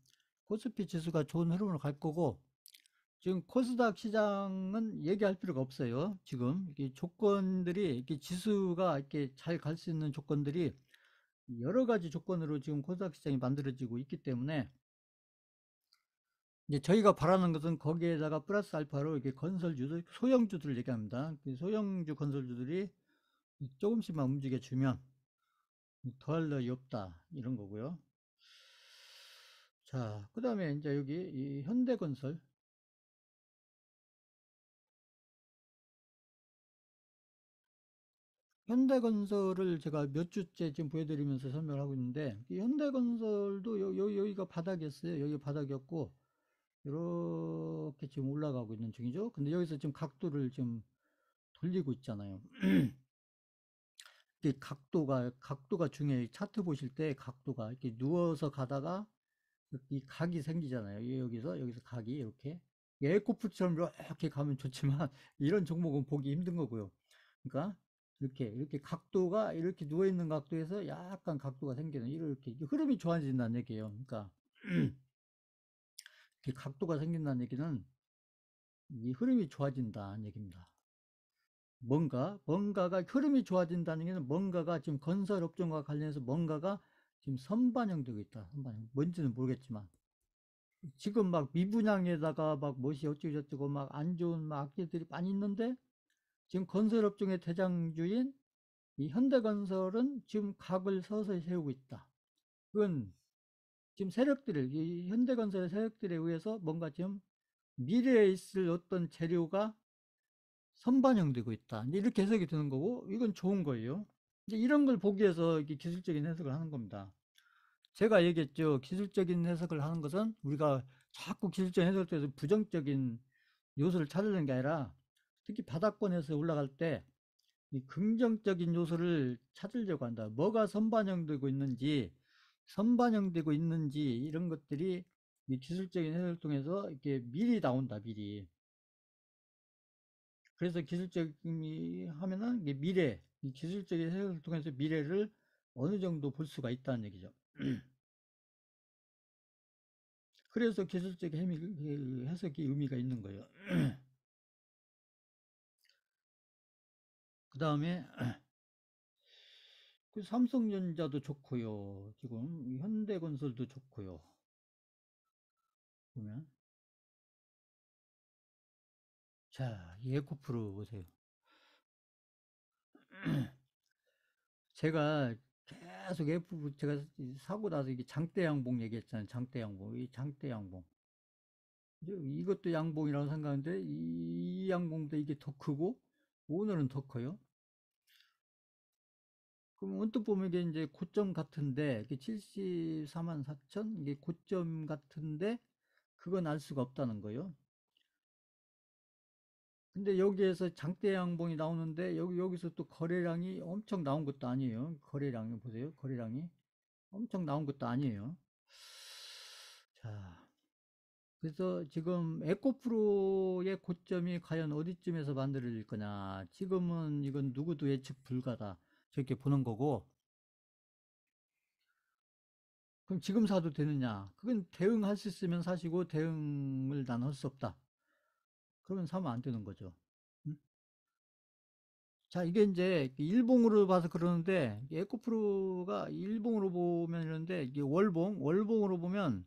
코스피 지수가 좋은 흐름으로 갈 거고 지금 코스닥 시장은 얘기할 필요가 없어요. 지금 이 조건들이 이렇게 지수가 이렇게 잘 갈 수 있는 조건들이 여러 가지 조건으로 지금 코스닥 시장이 만들어지고 있기 때문에 이제 저희가 바라는 것은 거기에다가 플러스 알파로 이렇게 건설주들, 소형주들을 얘기합니다. 그 소형주 건설주들이 조금씩만 움직여주면 더할 나위 없다 이런 거고요. 자, 그 다음에 이제 여기 이 현대건설. 현대건설을 제가 몇 주째 지금 보여드리면서 설명을 하고 있는데, 이 현대건설도 여기가 바닥이었어요. 여기 바닥이었고, 이렇게 지금 올라가고 있는 중이죠. 근데 여기서 지금 각도를 좀 돌리고 있잖아요. 이 각도가 중요해요. 차트 보실 때 각도가 이렇게 누워서 가다가 이 각이 생기잖아요. 여기서 각이 이렇게. 에코프처럼 이렇게 가면 좋지만, 이런 종목은 보기 힘든 거고요. 그러니까 이렇게 각도가 이렇게 누워 있는 각도에서 약간 각도가 생기는 이렇게 흐름이 좋아진다는 얘기예요. 그러니까 이렇게 각도가 생긴다는 얘기는 이 흐름이 좋아진다는 얘기입니다. 뭔가가 흐름이 좋아진다는 얘기는 뭔가가 지금 건설 업종과 관련해서 뭔가가 지금 선반영되고 있다. 선반영. 뭔지는 모르겠지만 지금 막 미분양에다가 막 무엇이 어쩌고저쩌고 막 안 좋은 막 악재들이 많이 있는데 지금 건설 업종의 대장주인 이 현대건설은 지금 각을 서서히 세우고 있다. 그건 지금 이 현대건설의 세력들에 의해서 뭔가 지금 미래에 있을 어떤 재료가 선반영되고 있다. 이렇게 해석이 되는 거고, 이건 좋은 거예요. 이제 이런 걸 보기 위해서 이렇게 기술적인 해석을 하는 겁니다. 제가 얘기했죠. 기술적인 해석을 하는 것은 우리가 자꾸 기술적인 해석을 통해서 부정적인 요소를 찾으려는 게 아니라 특히 바닥권에서 올라갈 때 이 긍정적인 요소를 찾으려고 한다. 뭐가 선반영되고 있는지 이런 것들이 이 기술적인 해석을 통해서 이렇게 미리 나온다. 미리. 그래서 기술적인 하면은 이게 이 기술적인 해석을 통해서 미래를 어느 정도 볼 수가 있다는 얘기죠. 그래서 기술적인 해석이 의미가 있는 거예요. 그 다음에 그 삼성전자도 좋고요. 지금 현대건설도 좋고요. 보면 자, 에코프로 보세요. 제가 계속 제가 사고 나서 이게 장대 양봉 얘기했잖아요. 장대 양봉. 이 장대 양봉. 이것도 양봉이라고 생각하는데 이 양봉도 이게 더 크고 오늘은 더 커요. 그럼 언뜻 보면 이게 이제 고점 같은데 74만 4천 이게 고점 같은데 그건 알 수가 없다는 거예요. 근데 여기에서 장대 양봉이 나오는데 여기서 또 거래량이 엄청 나온 것도 아니에요. 거래량이 보세요. 거래량이 엄청 나온 것도 아니에요. 자, 그래서 지금 에코프로의 고점이 과연 어디쯤에서 만들어질 거냐. 지금은 이건 누구도 예측 불가다. 저렇게 보는 거고. 그럼 지금 사도 되느냐? 그건 대응할 수 있으면 사시고 대응을 난 할 수 없다. 그러면 사면 안 되는 거죠. 음? 자, 이게 이제 일봉으로 봐서 그러는데, 에코프로가 일봉으로 보면 이런데, 이게 월봉으로 보면,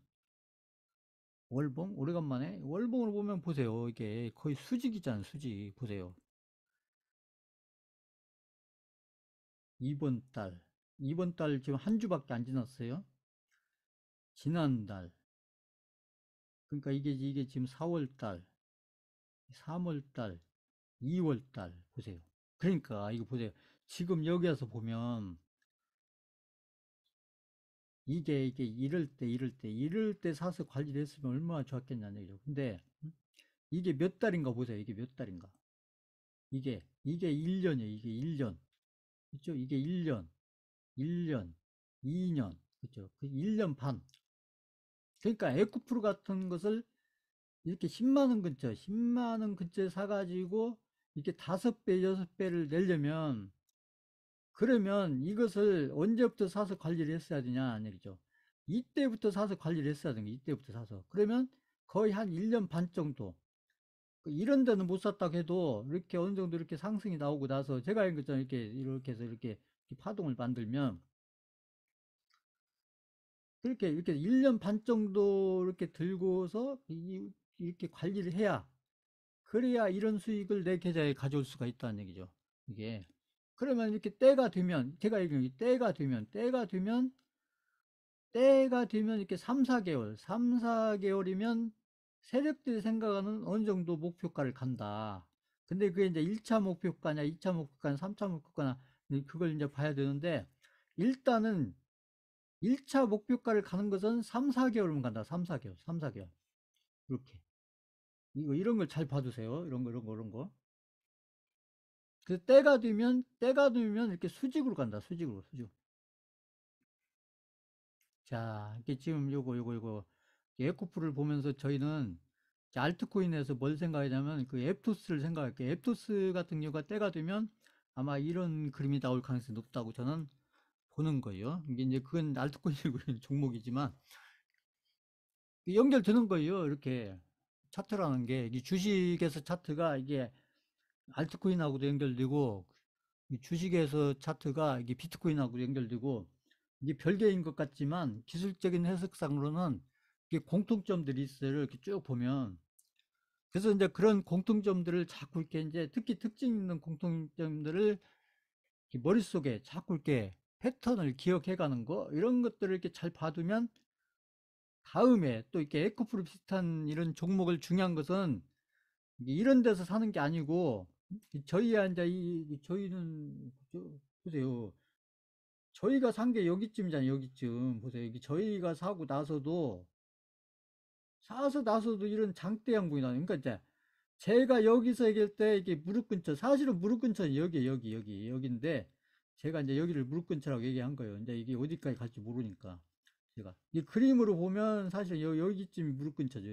월봉? 오래간만에? 월봉으로 보면 보세요. 이게 거의 수직이잖아요, 수직. 보세요. 이번 달. 이번 달 지금 한 주밖에 안 지났어요. 지난달. 그러니까 이게 지금 4월 달, 3월 달, 2월 달. 보세요. 그러니까 이거 보세요. 지금 여기에서 보면, 이게 이럴 때 사서 관리를 했으면 얼마나 좋았겠냐는 얘기죠. 근데 이게 몇 달인가 보세요. 이게 몇 달인가. 이게 1년이에요. 이게 1년. 그죠? 이게 1년, 1년, 2년. 그죠? 그 1년 반. 그러니까 에코프로 같은 것을 이렇게 10만 원 근처, 10만 원 근처에 사가지고 이렇게 5배, 6배를 내려면 그러면 이것을 언제부터 사서 관리를 했어야 되냐, 얘기죠. 이때부터 사서 관리를 했어야 되는 거예요. 이때부터 사서. 그러면 거의 한 1년 반 정도. 이런 데는 못 샀다고 해도 이렇게 어느 정도 이렇게 상승이 나오고 나서 제가 이런 것처럼 이렇게 해서 이렇게 파동을 만들면 이렇게 1년 반 정도 이렇게 들고서 이렇게 관리를 해야 그래야 이런 수익을 내 계좌에 가져올 수가 있다는 얘기죠. 이게. 그러면 이렇게 때가 되면 제가 얘기한 때가 되면 이렇게 3, 4개월, 3, 4개월이면 세력들이 생각하는 어느 정도 목표가를 간다. 근데 그게 이제 1차 목표가냐, 2차 목표가냐, 3차 목표가냐, 그걸 이제 봐야 되는데, 일단은 1차 목표가를 가는 것은 3, 4개월만 간다. 3, 4개월, 3, 4개월. 이렇게. 이런 걸 잘 봐두세요. 이런 거. 그 때가 되면 이렇게 수직으로 간다. 수직으로. 자, 이게 지금 요거 에코프를 보면서 저희는 알트코인에서 뭘 생각하냐면 그 앱토스를 생각할게요. 앱토스 같은 경우가 때가 되면 아마 이런 그림이 나올 가능성이 높다고 저는 보는 거예요. 이게 이제 그건 알트코인이고 종목이지만 연결되는 거예요. 이렇게 차트라는 게 이 주식에서 차트가 이게 알트코인하고도 연결되고 이 주식에서 차트가 이게 비트코인하고 연결되고 이게 별개인 것 같지만 기술적인 해석상으로는 이게 공통점들이 있어요. 이렇게 쭉 보면. 그래서 이제 그런 공통점들을 자꾸 이렇게 이제 특히 특징 있는 공통점들을 머릿속에 자꾸 이렇게 패턴을 기억해 가는 거, 이런 것들을 이렇게 잘 봐두면 다음에 또 이렇게 에코프로 비슷한 이런 종목을 중요한 것은 이런 데서 사는 게 아니고 저희야 이제 저희는 보세요. 저희가 산 게 여기쯤이잖아요. 여기쯤 보세요. 여기 저희가 사고 나서도 사서 나서도 이런 장대 양봉이 나요. 그러니까 이제 제가 여기서 얘기할 때 이게 무릎 근처, 사실은 무릎 근처는 여기인데 제가 이제 여기를 무릎 근처라고 얘기한 거예요. 이제 이게 어디까지 갈지 모르니까 제가 이 그림으로 보면 사실 여기쯤이 무릎 근처죠.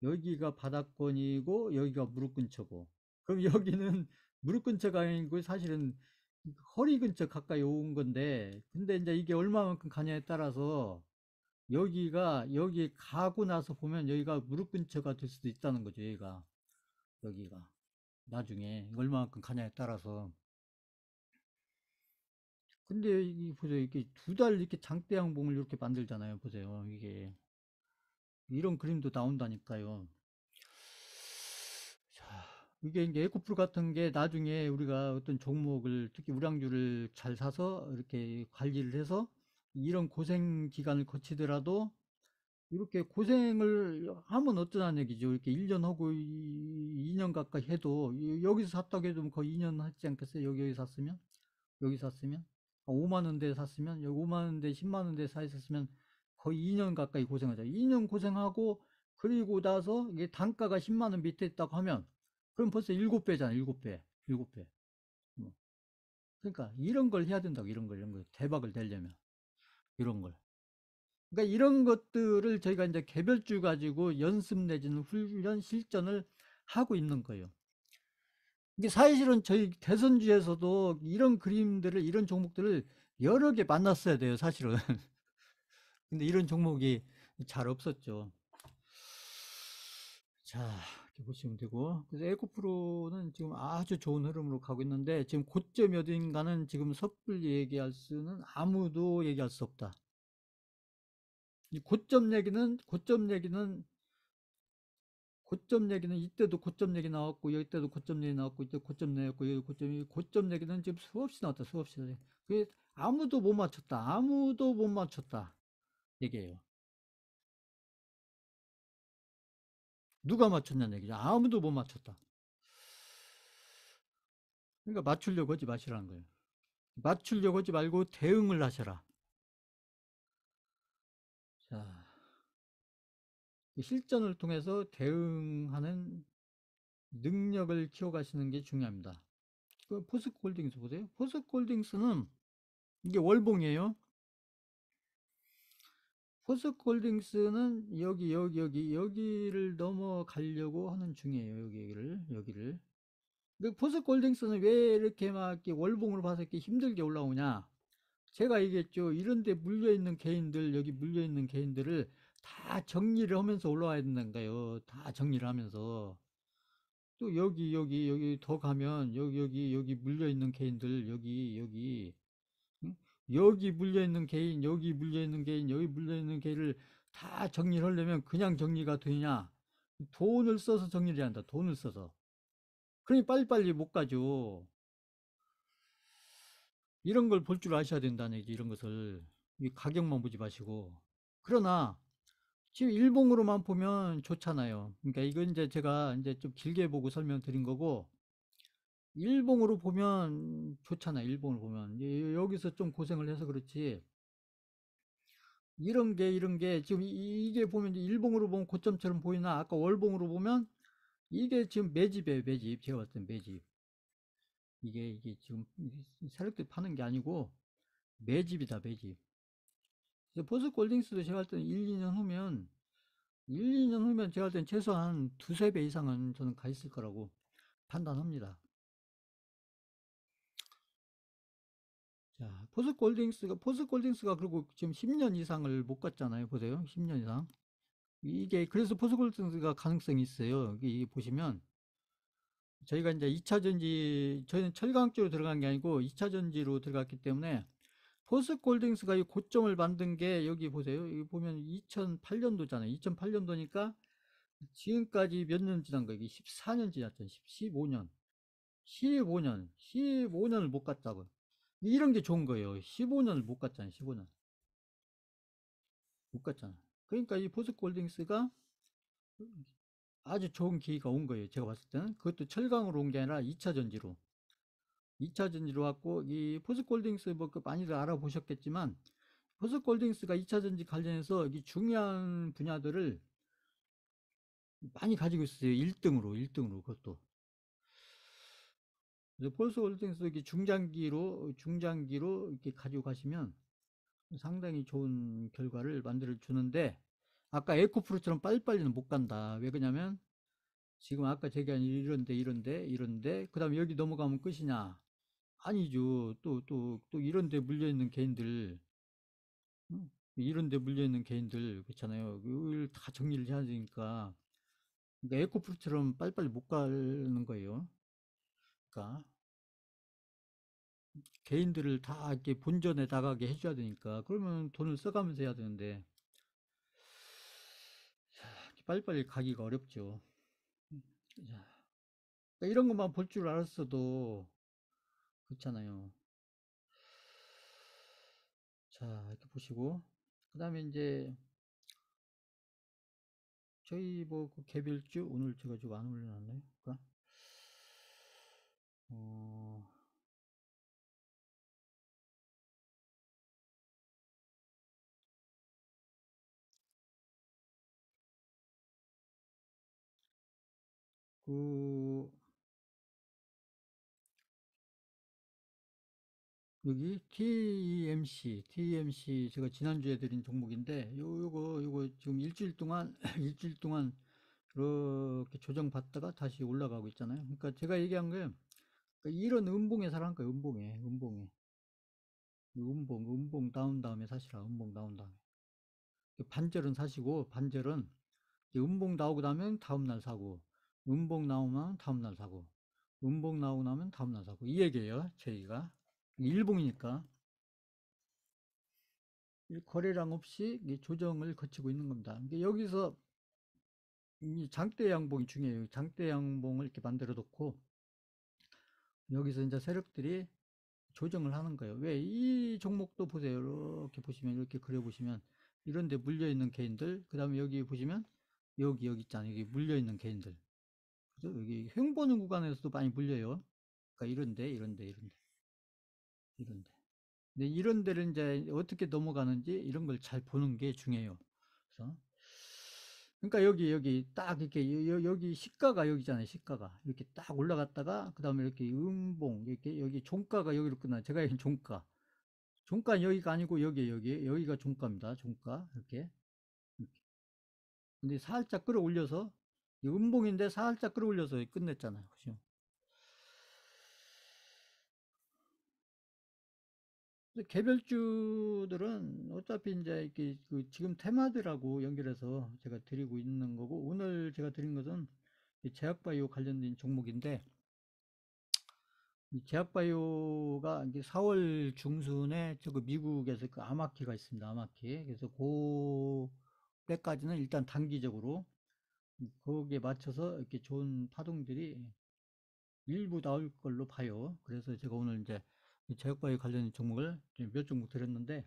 여기가 바닥권이고 여기가 무릎 근처고 그럼 여기는 무릎 근처가 아니고 사실은 허리 근처 가까이 온 건데 근데 이제 이게 얼마만큼 가냐에 따라서 여기 가고 나서 보면 여기가 무릎 근처가 될 수도 있다는 거죠. 여기가 나중에 얼마만큼 가냐에 따라서. 근데 이 보세요. 이게 2달 이렇게 장대 양봉을 이렇게 만들잖아요. 보세요. 이게 이런 그림도 나온다니까요. 자, 이게 이제 에코프로 같은 게 나중에 우리가 어떤 종목을 특히 우량주를 잘 사서 이렇게 관리를 해서 이런 고생 기간을 거치더라도 이렇게 고생을 하면 어떠냐는 얘기죠. 이렇게 1년 하고 2년 가까이 해도 여기서 샀다고 해도 뭐 거의 2년 하지 않겠어요? 여기 샀으면 5만 원대 샀으면 여기 5만 원대 10만 원대 사 있었으면 거의 2년 가까이 고생하죠. 2년 고생하고 그리고 나서 이게 단가가 10만 원 밑에 있다고 하면 그럼 벌써 7배잖아. 7배. 7배. 뭐. 그러니까 이런 걸 해야 된다고. 이런 걸 대박을 내려면 이런 걸. 그러니까 이런 것들을 저희가 이제 개별주 가지고 연습 내지는 훈련 실전을 하고 있는 거예요. 이게 사실은 저희 대선주에서도 이런 그림들을 이런 종목들을 여러 개 만났어야 돼요, 사실은. 근데 이런 종목이 잘 없었죠. 자, 이렇게 보시면 되고, 그래서 에코프로는 지금 아주 좋은 흐름으로 가고 있는데, 지금 고점이 어딘가는 지금 섣불리 얘기할 수는 아무도 얘기할 수 없다. 이 고점 얘기는 이때도 고점 얘기 나왔고, 여기 때도 고점 얘기 나왔고, 이때 고점 내었고, 여기 고점 얘기는 지금 수없이 나왔다, 수없이. 그 아무도 못 맞췄다, 아무도 못 맞췄다. 얘기예요. 누가 맞췄냐는 얘기죠. 아무도 못 맞췄다. 그러니까 맞추려고 하지 마시라는 거예요. 맞추려고 하지 말고 대응을 하셔라. 자, 실전을 통해서 대응하는 능력을 키워가시는 게 중요합니다. 그 포스코홀딩스 보세요. 포스코홀딩스는 이게 월봉이에요. 포스코홀딩스는 여기를 넘어가려고 하는 중이에요. 여기를. 포스코홀딩스는 왜 이렇게 막 이렇게 월봉으로 봐서 이렇게 힘들게 올라오냐? 제가 얘기했죠. 이런데 물려있는 개인들, 여기 물려있는 개인들을 다 정리를 하면서 올라와야 된다니까요. 다 정리를 하면서. 또 여기 더 가면, 여기 물려있는 개인들, 응? 여기 물려있는 개인, 여기 물려있는 개인, 여기 물려있는 개인을 다 정리를 하려면 그냥 정리가 되냐? 돈을 써서 정리를 해야 한다. 돈을 써서. 그러니 빨리빨리 못 가죠. 이런 걸 볼 줄 아셔야 된다는 얘기, 이런 것을. 이 가격만 보지 마시고. 그러나, 지금 일봉으로만 보면 좋잖아요. 그러니까 이건 이제 제가 이제 좀 길게 보고 설명드린 거고, 일봉으로 보면 좋잖아요. 일봉을 보면. 여기서 좀 고생을 해서 그렇지. 이런 게 지금 이게 보면 이제 일봉으로 보면 고점처럼 보이나 아까 월봉으로 보면 이게 지금 매집이에요. 매집. 제가 봤을 땐 매집. 이게 지금 세력들 파는 게 아니고 매집이다. 매집. 포스코홀딩스도 제가 할 때는 1, 2년 후면 1, 2년 후면 제가 할 때는 최소한 두세 배 이상은 저는 가 있을 거라고 판단합니다. 자, 포스코홀딩스가 그리고 지금 10년 이상을 못 갔잖아요. 보세요. 10년 이상. 이게 그래서 포스코홀딩스가 가능성이 있어요. 이게 보시면 저희가 이제 2차 전지, 저희는 철강 쪽으로 들어간 게 아니고 2차 전지로 들어갔기 때문에 포스코홀딩스가 이 고점을 만든 게 여기 보세요. 여기 보면 2008년도잖아요. 2008년도니까 지금까지 몇 년 지난 거예요? 이게 14년 지났잖아요. 15년. 15년을 못 갔다고. 이런 게 좋은 거예요. 15년을 못 갔잖아요. 15년. 못 갔잖아. 그러니까 이 포스코홀딩스가 아주 좋은 기회가 온 거예요. 제가 봤을 때는. 그것도 철강으로 온 게 아니라 2차 전지로. 2차 전지로 왔고, 이 포스코홀딩스 뭐그 많이들 알아보셨겠지만, 포스코홀딩스가 2차 전지 관련해서 이 중요한 분야들을 많이 가지고 있어요. 1등으로 그것도. 그래서 포스코홀딩스 이렇게 중장기로 이렇게 가지고 가시면 상당히 좋은 결과를 만들어 주는데, 아까 에코프로처럼 빨리빨리는 못 간다. 왜 그러냐면, 지금 아까 제기한 이런데, 그 다음에 여기 넘어가면 끝이냐? 아니죠. 또 이런데 물려있는 개인들, 응? 이런데 물려있는 개인들, 그렇잖아요. 이걸 다 정리를 해야 되니까. 그러니까 에코프로처럼 빨리빨리 못 가는 거예요. 그러니까 개인들을 다 이렇게 본전에 나가게 해줘야 되니까. 그러면 돈을 써가면서 해야 되는데, 빨리빨리 가기가 어렵죠. 자, 그러니까 이런 것만 볼 줄 알았어도, 그렇잖아요. 자, 이렇게 보시고. 그 다음에 이제, 저희 뭐그 개별주, 오늘 제가 지금 안 올려놨나요? 그러니까, 어, 그, 여기 TMC 제가 지난주에 드린 종목인데, 요거 지금 일주일 동안, 일주일 동안 이렇게 조정받다가 다시 올라가고 있잖아요. 그러니까 제가 얘기한 게, 그러니까 이런 음봉에 사는 거예요. 음봉에. 음봉 다운 다음에 사시라. 음봉 다운 다음에. 반절은 사시고, 반절은 음봉 나오고 나면 다음날 사고, 음봉 나오면 다음날 사고, 음봉 나오고 나면 다음날 사고, 이 얘기예요, 제 얘기가. 일봉이니까. 거래량 없이 조정을 거치고 있는 겁니다. 여기서 이 장대 양봉이 중요해요. 장대 양봉을 이렇게 만들어 놓고, 여기서 이제 세력들이 조정을 하는 거예요. 왜? 이 종목도 보세요. 이렇게 보시면, 이렇게 그려보시면, 이런 데 물려있는 개인들, 그 다음에 여기 보시면, 여기 있잖아요. 여기 물려있는 개인들. 그죠? 여기 횡보는 구간에서도 많이 물려요. 그러니까 이런데. 근데 이런 데를 이제 어떻게 넘어가는지 이런 걸 잘 보는 게 중요해요. 그래서 그러니까 여기 딱 이렇게 여기 시가가 여기잖아요. 시가가 이렇게 딱 올라갔다가 그 다음에 이렇게 음봉 이렇게 여기 종가가 여기로 끝나. 제가 얘기한 종가 여기가 아니고 여기가 종가입니다. 종가 이렇게. 근데 살짝 끌어올려서 음봉인데 살짝 끌어올려서 끝냈잖아요. 그죠? 개별주들은 어차피 이제 이렇게 그 지금 테마들하고 연결해서 제가 드리고 있는 거고, 오늘 제가 드린 것은 제약바이오 관련된 종목인데, 이 제약바이오가 이제 4월 중순에 저그 미국에서 그 아마키가 있습니다. 아마키. 그래서 그때까지는 일단 단기적으로 거기에 맞춰서 이렇게 좋은 파동들이 일부 나올 걸로 봐요. 그래서 제가 오늘 이제 제약바이오 관련 종목을 몇 종목 드렸는데,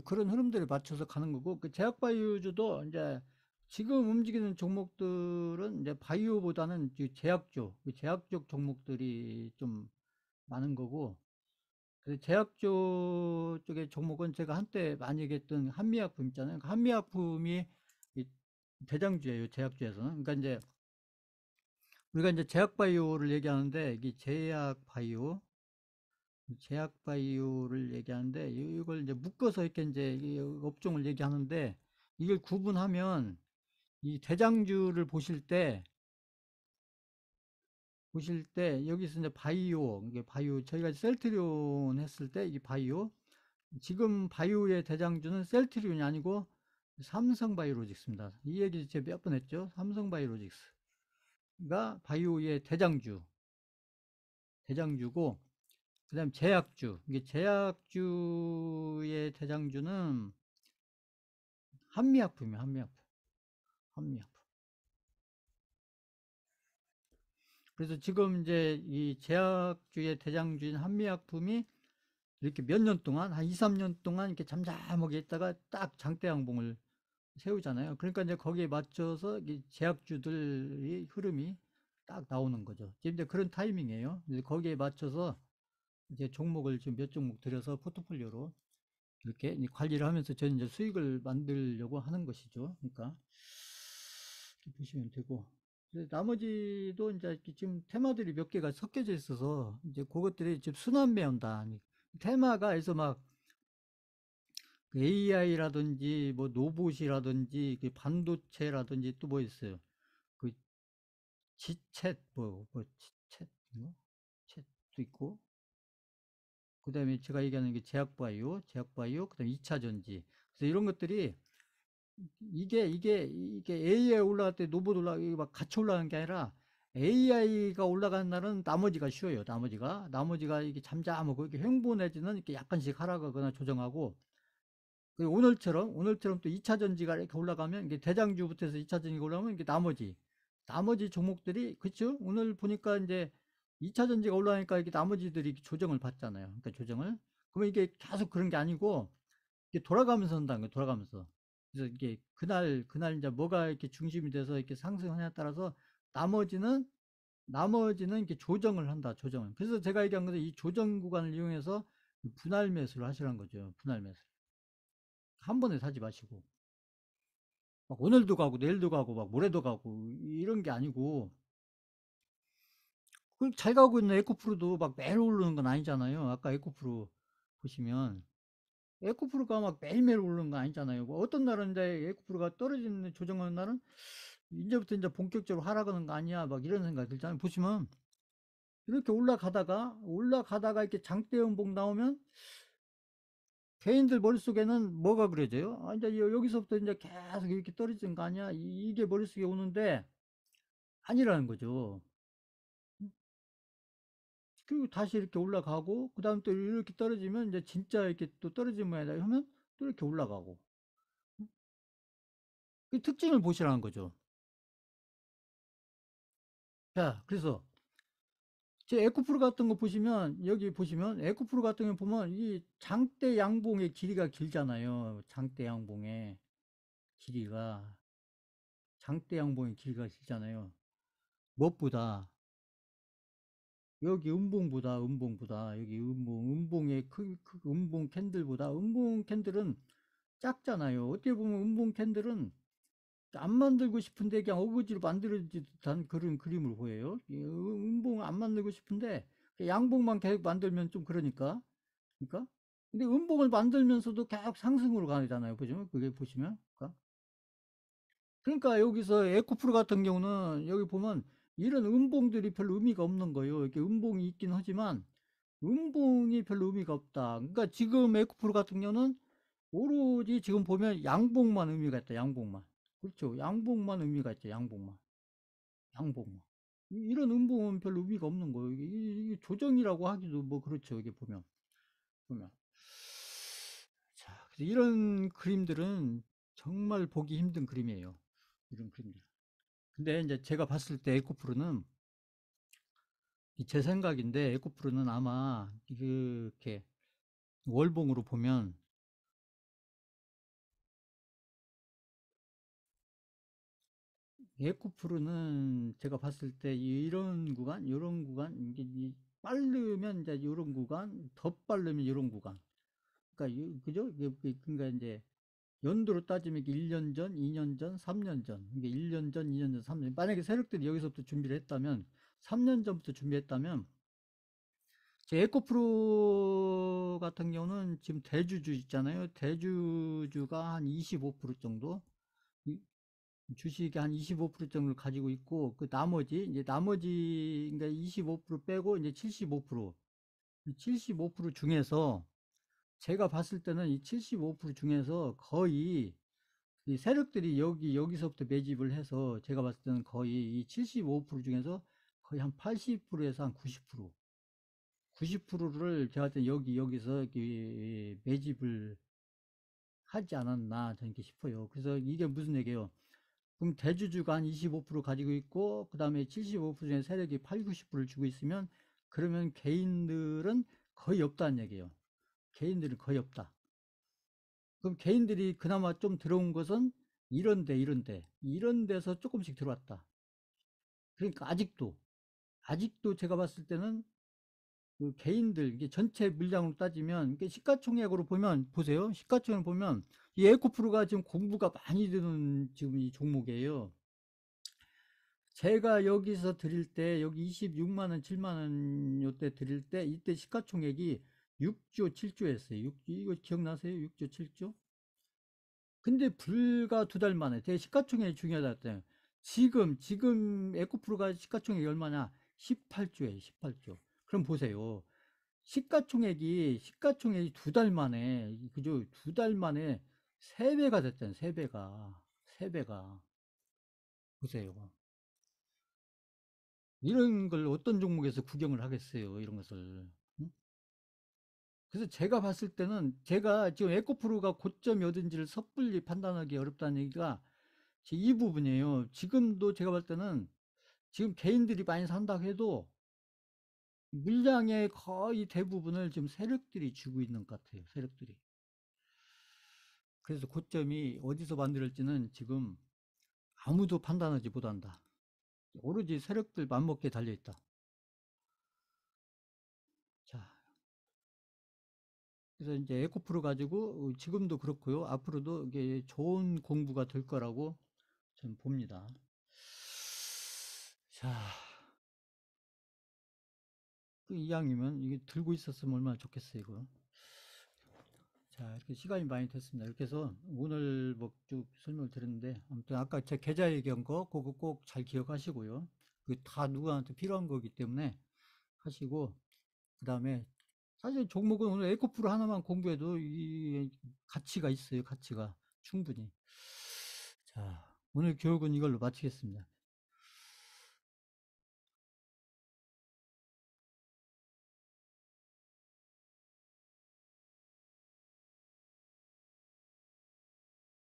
그런 흐름들에 맞춰서 가는 거고, 그 제약바이오주도 이제 지금 움직이는 종목들은 이제 바이오보다는 제약주, 그 제약적 종목들이 좀 많은 거고, 그 제약주 쪽의 종목은 제가 한때 많이 얘기했던 한미약품 있잖아요. 그 한미약품이 대장주예요, 제약주에서는. 그러니까 이제 우리가 이제 제약바이오를 얘기하는데, 이게 제약바이오를 얘기하는데, 이걸 이제 묶어서 이렇게 이제 이 업종을 얘기하는데, 이걸 구분하면 이 대장주를 보실 때 여기서 이제 바이오, 이게 바이오, 저희가 셀트리온 했을 때 이 바이오, 지금 바이오의 대장주는 셀트리온이 아니고 삼성바이오로직스입니다. 이 얘기 제가 몇 번 했죠? 삼성바이오로직스가 바이오의 대장주고, 그다음 제약주. 이게 제약주의 대장주는 한미약품이에요. 한미약품. 그래서 지금 이제 이 제약주의 대장주인 한미약품이 이렇게 몇 년 동안, 한 2, 3년 동안 이렇게 잠잠하게 있다가 딱 장대 양봉을 세우잖아요. 그러니까 이제 거기에 맞춰서 이 제약주들의 흐름이 딱 나오는 거죠. 지금 이제 그런 타이밍이에요. 이제 거기에 맞춰서 이제 종목을 지금 몇 종목 들여서 포트폴리오로 이렇게 관리를 하면서 저는 이제 수익을 만들려고 하는 것이죠. 그러니까 보시면 되고, 나머지도 이제 지금 테마들이 몇 개가 섞여져 있어서 이제 그것들이 지금 순환매한다. 테마가 해서 막 AI라든지 뭐 로봇이라든지 반도체라든지 또 뭐 있어요. 그 지챗 뭐 지챗 뭐 챗도 있고, 그다음에 제가 얘기하는 게 제약바이오, 그다음에 2차 전지. 그래서 이런 것들이 이게 AI 올라갈 때 로봇 올라가 이게 막 같이 올라가는 게 아니라 AI가 올라가는 날은 나머지가 쉬어요. 나머지가 이게 잠잠하고 이렇게 횡보 내지는 이렇게 약간씩 하락하거나 조정하고, 그리고 오늘처럼 또 2차 전지가 이렇게 올라가면 이게 대장주부터 해서 2차 전지가 올라가면 이게 나머지 종목들이 그렇죠? 오늘 보니까 이제 2차 전지가 올라가니까 이게 나머지들이 조정을 받잖아요. 그러니까 조정을. 그러면 이게 계속 그런 게 아니고 이게 돌아가면서 한다는 거예요. 돌아가면서. 그래서 이게 그날 이제 뭐가 이렇게 중심이 돼서 이렇게 상승하냐에 따라서 나머지는 이렇게 조정을 한다. 조정을. 그래서 제가 얘기한 것은 이 조정 구간을 이용해서 분할 매수를 하시라는 거죠. 분할 매수. 한 번에 사지 마시고. 막 오늘도 가고 내일도 가고 막 모레도 가고 이런 게 아니고, 잘 가고 있는 에코프로도 막 매일 오르는 건 아니잖아요. 아까 에코프로 보시면 에코프로가 막 매일매일 오르는 건 아니잖아요. 뭐 어떤 날은 이제 에코프로가 떨어지는 조정하는 날은 이제부터 이제 본격적으로 하락하는 거 아니야, 막 이런 생각이 들잖아요. 보시면 이렇게 올라가다가 이렇게 장대 음봉 나오면 개인들 머릿속에는 뭐가 그려져요? 아, 이제 여기서부터 이제 계속 이렇게 떨어지는 거 아니야? 이게 머릿속에 오는데 아니라는 거죠. 그리고 다시 이렇게 올라가고, 그 다음 또 이렇게 떨어지면 이제 진짜 이렇게 또 떨어진 모양이다 하면 또 이렇게 올라가고. 그 특징을 보시라는 거죠. 자, 그래서 제 에코프로 같은 거 보시면, 여기 보시면, 에코프로 같은 거 보면, 이 장대 양봉의 길이가 길잖아요. 장대 양봉의 길이가, 장대 양봉의 길이가 길잖아요. 무엇보다, 여기 음봉보다, 여기 음봉의 음봉 캔들보다, 음봉 캔들은 작잖아요. 어떻게 보면 음봉 캔들은 안 만들고 싶은데 그냥 어거지로 만들어진 듯한 그런 그림을 보여요. 음봉 안 만들고 싶은데 양봉만 계속 만들면 좀 그러니까. 그러니까 근데 음봉을 만들면서도 계속 상승으로 가잖아요. 보시면 그게 보시면 그러니까 여기서 에코프로 같은 경우는 여기 보면 이런 음봉들이 별로 의미가 없는 거예요. 이렇게 음봉이 있긴 하지만 음봉이 별로 의미가 없다. 그러니까 지금 에코프로 같은 경우는 오로지 지금 보면 양봉만 의미가 있다. 양봉만. 그렇죠. 양봉만 의미가 있죠. 양봉만. 양봉만. 이런 음봉은 별로 의미가 없는 거예요. 이게 조정이라고 하기도 뭐 그렇죠. 이게 보면. 자, 그래서 이런 그림들은 정말 보기 힘든 그림이에요. 이런 그림들. 근데 이제 제가 봤을 때 에코프로는 제 생각인데 에코프로는 아마 이렇게 월봉으로 보면 에코프로는 제가 봤을 때 이런 구간, 이런 구간, 이게 빠르면 이제 이런 구간, 더 빠르면 이런 구간. 그러니까 그죠? 그러니까 이제 연도로 따지면 이게 1년 전, 2년 전, 3년 전. 이게 1년 전, 2년 전, 3년. 만약에 세력들이 여기서부터 준비를 했다면, 3년 전부터 준비했다면, 제 에코프로 같은 경우는 지금 대주주 있잖아요. 대주주가 한 25% 정도, 주식이 한 25% 정도를 가지고 있고, 그 나머지, 이제 나머지, 그러니까 25% 빼고 이제 75%, 이 75% 중에서 제가 봤을 때는 이 75% 중에서 거의 이 세력들이 여기서부터 매집을 해서 제가 봤을 때는 거의 이 75% 중에서 거의 한 80%에서 한 90%, 90%를 제가 봤을 때 여기서 매집을 하지 않았나 저는 이렇게 싶어요. 그래서 이게 무슨 얘기예요? 그럼 대주주가 한 25% 가지고 있고, 그 다음에 75% 중에 세력이 8, 90%를 주고 있으면, 그러면 개인들은 거의 없다는 얘기예요. 개인들은 거의 없다. 그럼 개인들이 그나마 좀 들어온 것은 이런 데서 조금씩 들어왔다. 그러니까 아직도 제가 봤을 때는 그 개인들, 이게 전체 물량으로 따지면, 이게 시가총액으로 보면, 보세요. 시가총액을 보면, 이 에코프로가 지금 공부가 많이 드는 지금 이 종목이에요. 제가 여기서 드릴 때, 여기 26만 원, 7만 원 요때 드릴 때, 이때 시가총액이 6조, 7조였어요. 이거 기억나세요? 6조, 7조? 근데 불과 2달 만에, 되게 시가총액이 중요하다 했잖아요. 지금 에코프로가 시가총액이 얼마냐? 18조예요, 18조. 그럼 보세요. 시가총액이 2달 만에, 그죠? 2달 만에 3배가 됐잖아요, 3배가. 3배가. 보세요. 이런 걸 어떤 종목에서 구경을 하겠어요, 이런 것을. 응? 그래서 제가 봤을 때는 제가 지금 에코프로가 고점이 어딘지를 섣불리 판단하기 어렵다는 얘기가 이 부분이에요. 지금도 제가 봤을 때는 지금 개인들이 많이 산다고 해도 물량의 거의 대부분을 지금 세력들이 쥐고 있는 것 같아요, 세력들이. 그래서 고점이 어디서 만들어질지는 지금 아무도 판단하지 못한다. 오로지 세력들 맘먹기에 달려있다. 자, 그래서 이제 에코프로 가지고 지금도 그렇고요. 앞으로도 이게 좋은 공부가 될 거라고 저는 봅니다. 자, 그 이왕이면 이게 들고 있었으면 얼마나 좋겠어요, 이거. 자, 이렇게 시간이 많이 됐습니다. 이렇게 해서 오늘 뭐 쭉 설명을 드렸는데, 아무튼 아까 제 계좌 얘기한 거, 그거 꼭 잘 기억하시고요. 그 다 누구한테 필요한 거기 때문에 하시고, 그 다음에 사실 종목은 오늘 에코프로 하나만 공부해도 이 가치가 있어요. 가치가 충분히. 자, 오늘 교육은 이걸로 마치겠습니다.